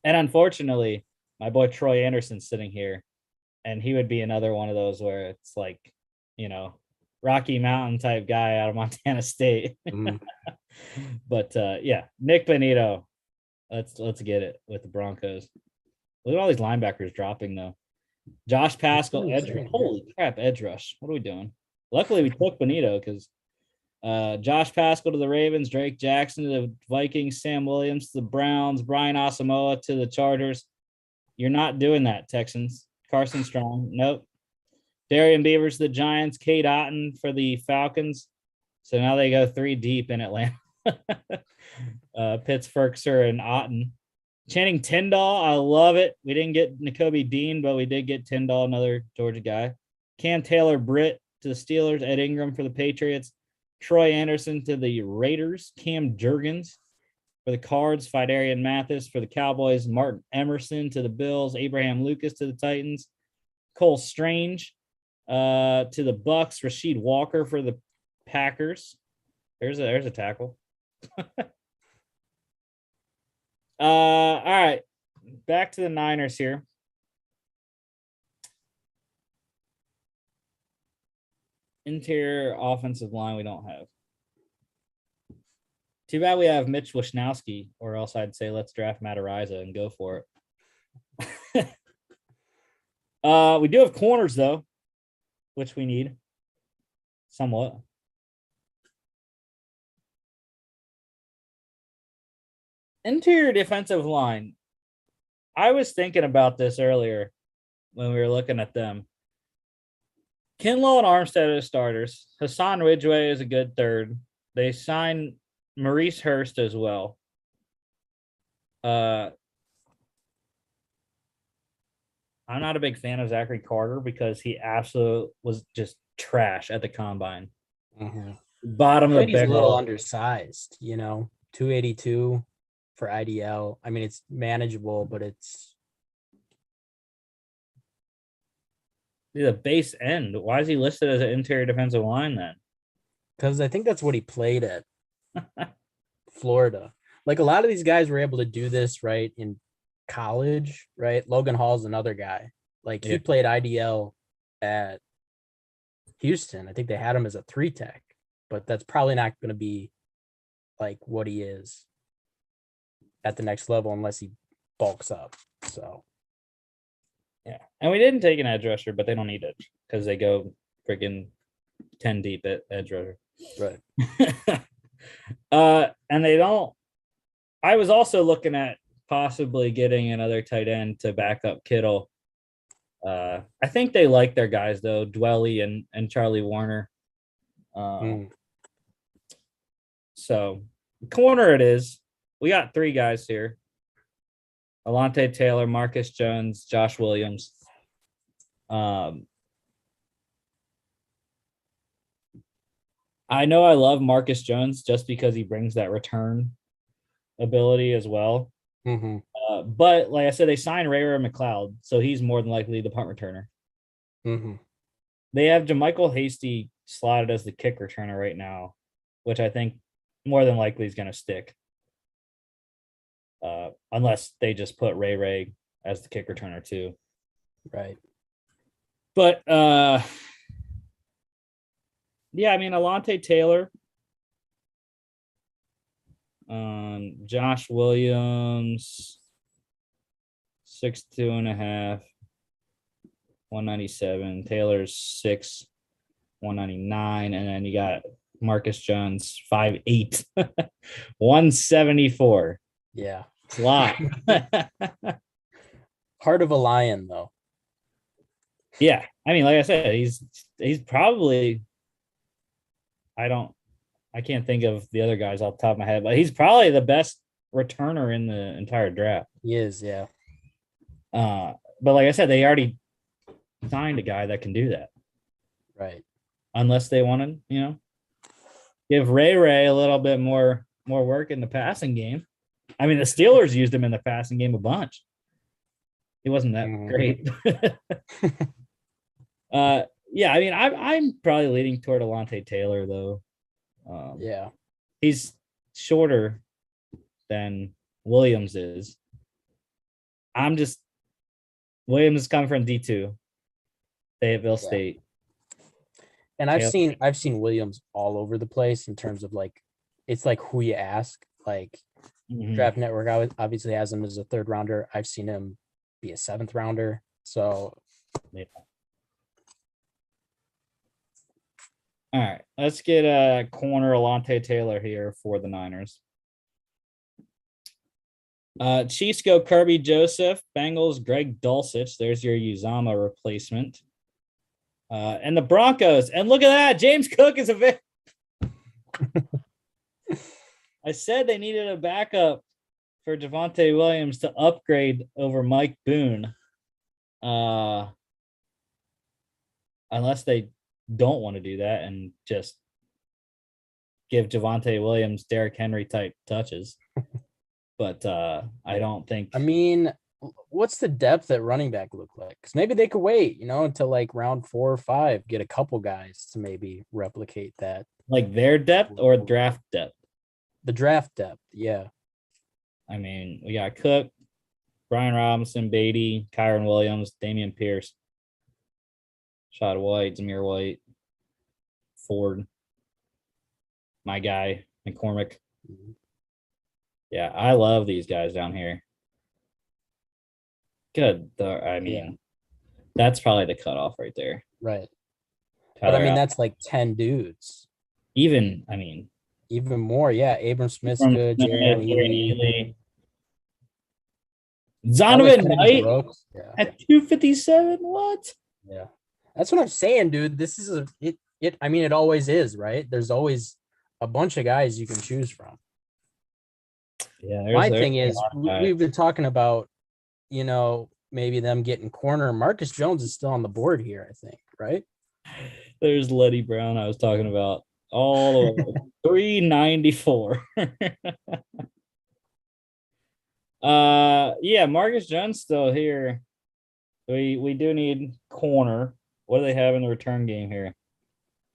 And unfortunately, my boy Troy Anderson's sitting here, and he would be another one of those where it's Rocky Mountain type guy out of Montana State. But Nick Bonito. Let's get it with the Broncos. Look at all these linebackers dropping though. Josh Pascal, edge rush. Holy crap, edge rush. What are we doing? Luckily we took Bonito because Josh Pascal to the Ravens, Drake Jackson to the Vikings, Sam Williams to the Browns, Brian Asamoah to the Chargers. You're not doing that, Texans. Carson Strong, nope. Darian Beavers to the Giants, Cade Otton for the Falcons. So now they go 3 deep in Atlanta. Pitts, Ferkser, and Otten. Channing Tindall, I love it. We didn't get Nakobe Dean, but we did get Tindall, another Georgia guy. Cam Taylor Britt to the Steelers, Ed Ingram for the Patriots, Troy Anderson to the Raiders. Cam Jurgens for the Cards. Fidarian Mathis for the Cowboys. Martin Emerson to the Bills. Abraham Lucas to the Titans. Cole Strange to the Bucks. Rasheed Walker for the Packers. There's a tackle. All right. Back to the Niners here. Interior offensive line we don't have. Too bad we have Mitch Wishnowsky, or else I'd say let's draft Matt Araiza and go for it. We do have corners, though, which we need somewhat. Interior defensive line. I was thinking about this earlier when we were looking at them. Kinlaw and Armstead are starters. Hassan Ridgeway is a good third. They signed Maurice Hurst as well. I'm not a big fan of Zachary Carter because he absolutely was just trash at the combine. Mm-hmm. Bottom of the He's a little undersized, 282 for IDL. I mean, it's manageable, but it's the base end. Why is he listed as an interior defensive line then? Because I think that's what he played at Florida. Like a lot of these guys were able to do this right in college, right? Logan Hall's another guy. Like he played IDL at Houston. I think they had him as a 3-tech, but that's probably not going to be like what he is at the next level unless he bulks up. So yeah, and we didn't take an edge rusher, but they don't need it because they go freaking 10 deep at edge rusher. Right. And they don't. I was also looking at possibly getting another tight end to back up Kittle. I think they like their guys though, Dwelly and Charlie Warner. So corner it is. We got 3 guys here. Alontae Taylor, Marcus Jones, Josh Williams. I know I love Marcus Jones just because he brings that return ability as well. Mm-hmm. But like I said, they signed Ray McLeod, so he's more than likely the punt returner. Mm-hmm. They have JaMychal Hasty slotted as the kick returner right now, which I think more than likely is going to stick. Unless they just put Ray as the kick returner too. Right. But yeah, I mean Alontae Taylor, Josh Williams, 6'2.5", 197. Taylor's 6', 199, and then you got Marcus Jones, 5'8", 174. Yeah. It's a lot. Heart of a lion, though. Yeah. I mean, like I said, he's probably I can't think of the other guys off the top of my head, but he's probably the best returner in the entire draft. He is, yeah. But like I said, they already signed a guy that can do that. Right. Unless they want to, give Ray a little bit more work in the passing game. I mean, the Steelers used him in the passing game a bunch. He wasn't that great. Yeah, I mean, I'm probably leaning toward Alontae Taylor though. Yeah, he's shorter than Williams is. Williams is coming from D2, Fayetteville State. And I've seen Williams all over the place in terms of like, it's like who you ask. Like Draft Network obviously has him as a 3rd rounder. I've seen him be a 7th rounder. So yeah. All right, let's get a corner Alontae Taylor here for the Niners. Chiefs go Kirby Joseph. Bengals Greg Dulcich. There's your Uzama replacement. And the Broncos. And look at that. James Cook is a I said they needed a backup for Javonte Williams to upgrade over Mike Boone. Unless they don't want to do that and just give Javonte Williams, Derrick Henry type touches. But I don't think. I mean, what's the depth at running back look like? Because maybe they could wait, until like round 4 or 5, get a couple guys to maybe replicate that. Like their depth or draft depth? The draft depth, yeah. I mean, we got Cook, Brian Robinson, Beatty, Kyron Williams, Damian Pierce, Shad White, Zamir White, Ford, my guy, McCormick. Mm-hmm. Yeah, I love these guys down here. Good. That's probably the cutoff right there. Right. Tyler, but that's like 10 dudes. Even more. Yeah. Abram Smith's good. Jerry Ely. Zonovan Knight at 257. What? Yeah. That's what I'm saying, dude. This is it always is, right? There's always a bunch of guys you can choose from. Yeah. My thing is, we've been talking about, maybe them getting corner. Marcus Jones is still on the board here, I think, right? There's Letty Brown I was talking about. All the way 394. Yeah, Marcus Jones still here. We do need corner. What do they have in the return game here?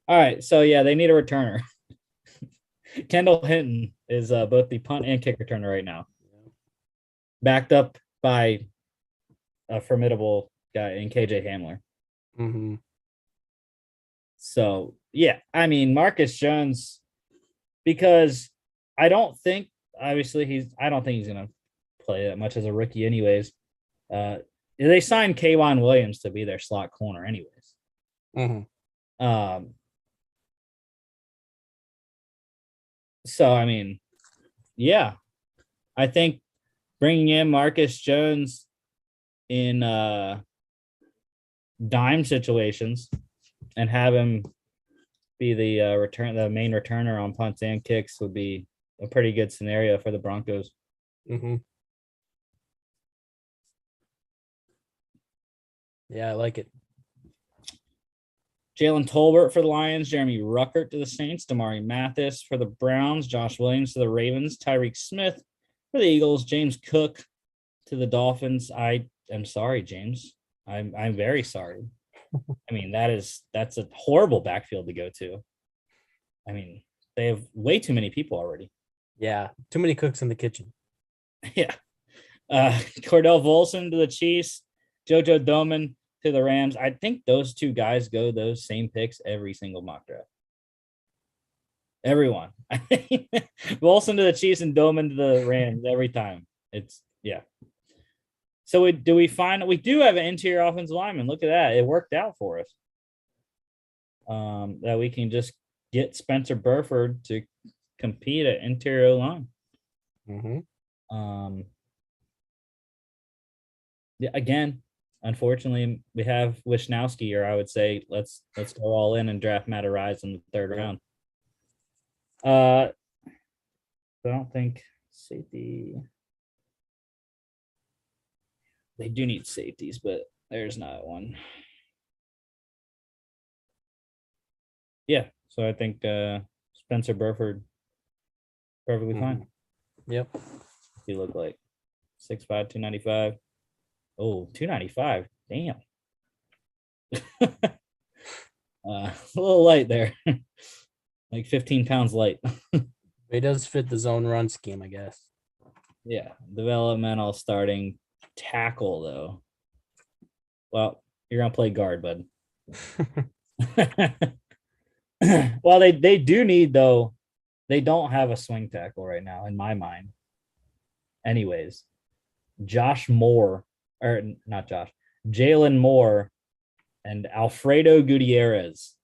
All right, so yeah, they need a returner. Kendall Hinton is both the punt and kick returner right now, backed up by a formidable guy in KJ Hamler. Mm-hmm. So yeah, I mean Marcus Jones, because I don't think he's gonna play that much as a rookie anyways. They signed K'Wan Williams to be their slot corner anyways. Mm-hmm. So I mean, yeah, I think bringing in Marcus Jones in dime situations and have him be the main returner on punts and kicks would be a pretty good scenario for the Broncos. Mm-hmm. Yeah, I like it. Jalen Tolbert for the Lions, Jeremy Ruckert to the Saints, Damari Mathis for the Browns, Josh Williams to the Ravens, Tyreek Smith for the Eagles, James Cook to the Dolphins. I am sorry, James. I'm very sorry. I mean, that's a horrible backfield to go to. I mean, they have way too many people already. Yeah, too many cooks in the kitchen. Yeah. Cordell Volson to the Chiefs, JoJo Doman to the Rams. I think those two guys go those same picks every single mock draft. Everyone. Volson to the Chiefs and Doman to the Rams every time. Yeah. So we do have an interior offensive lineman. Look at that. It worked out for us. That we can just get Spencer Burford to compete at interior line. Mm-hmm. Yeah, again, unfortunately, we have Wisnowski, or I would say let's go all in and draft Matt Arise in the 3rd round. I don't think safety. They do need safeties, but there's not one. Yeah, so I think Spencer Burford perfectly fine. Yep. He looked like 6'5", 295. Oh, 295. Damn. A little light there. Like 15 pounds light. He does fit the zone run scheme, I guess. Yeah. Developmental starting tackle, though. Well, you're going to play guard, bud. Well, they do need, though. They don't have a swing tackle right now, in my mind. Anyways, Jalen Moore and Alfredo Gutierrez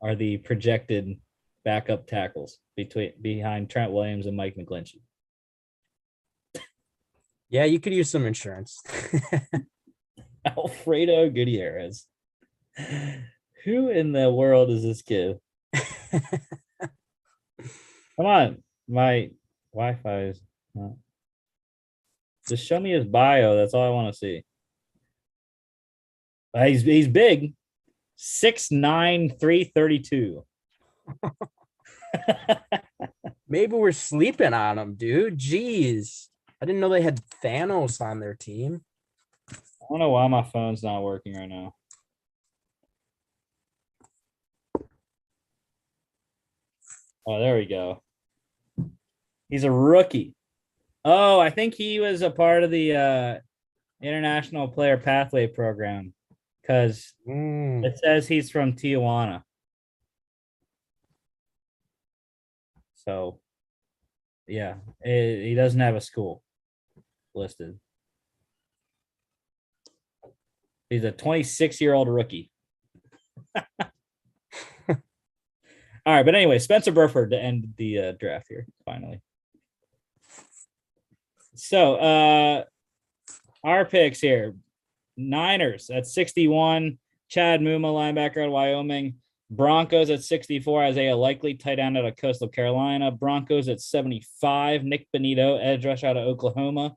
are the projected backup tackles behind Trent Williams and Mike McGlinchey. Yeah, you could use some insurance. Alfredo Gutierrez. Who in the world is this kid? Come on. My Wi-Fi is not. Just show me his bio. That's all I want to see. He's big. 6'9", 332. Maybe we're sleeping on them, dude. Jeez. I didn't know they had Thanos on their team. I don't know why my phone's not working right now. Oh, there we go. He's a rookie. Oh, I think he was a part of the International Player Pathway Program because it says he's from Tijuana. So, yeah, he doesn't have a school listed. He's a 26-year-old rookie. All right, but anyway, Spencer Burford to end the draft here, finally. So, our picks here. Niners at 61, Chad Muma, linebacker at Wyoming. Broncos at 64, Isaiah Likely, tight end out of Coastal Carolina. Broncos at 75, Nick Benito, edge rush out of Oklahoma.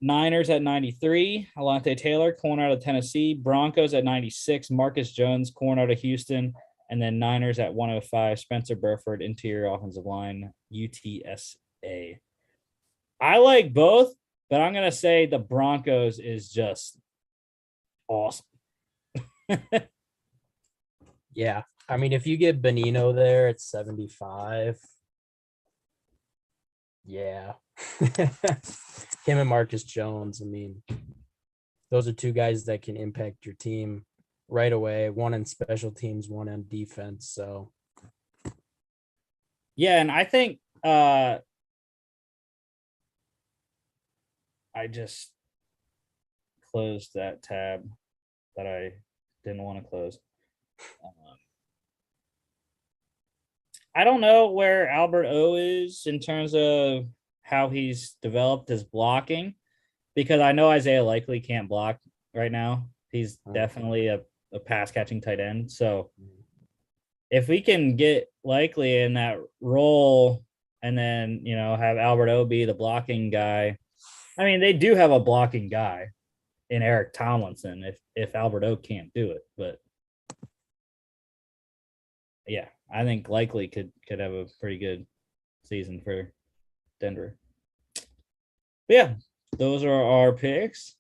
Niners at 93, Alante Taylor, corner out of Tennessee. Broncos at 96, Marcus Jones, corner out of Houston. And then Niners at 105, Spencer Burford, interior offensive line, UTSA. I like both, but I'm going to say the Broncos is just awesome. Yeah. I mean, if you get Benino there at 75, yeah. Him and Marcus Jones, I mean, those are two guys that can impact your team right away. One in special teams, one in defense. So, yeah, and I think I just closed that tab that I didn't want to close. I don't know where Albert O is in terms of how he's developed his blocking, because I know Isaiah Likely can't block right now. He's definitely a pass catching tight end. So if we can get Likely in that role and then, have Albert O be the blocking guy. I mean, they do have a blocking guy in Eric Tomlinson if Albert O can't do it, but yeah, I think Likely could have a pretty good season for Denver. But yeah, those are our picks.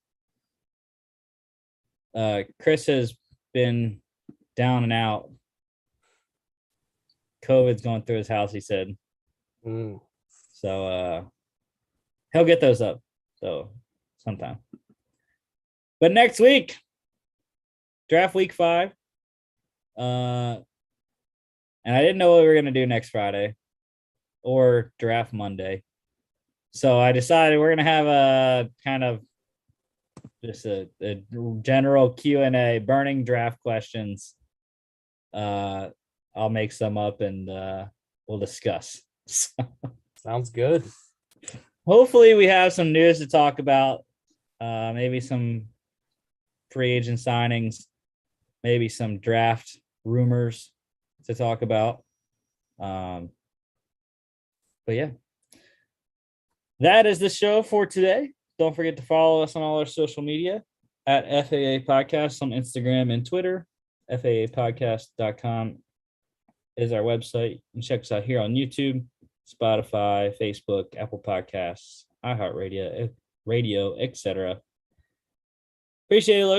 Chris has been down and out. COVID's going through his house, he said. So he'll get those up. So sometime. But next week, draft week 5. And I didn't know what we were going to do next Friday or draft Monday. So I decided we're going to have a kind of just a general Q&A, burning draft questions. I'll make some up and we'll discuss. Sounds good. Hopefully we have some news to talk about. Maybe some free agent signings, maybe some draft rumors to talk about. But yeah, that is the show for today. Don't forget to follow us on all our social media at FAA Podcast on Instagram and Twitter. FAApodcast.com is our website. And check us out here on YouTube, Spotify, Facebook, Apple Podcasts, iHeartRadio, etc. Appreciate it, Logan.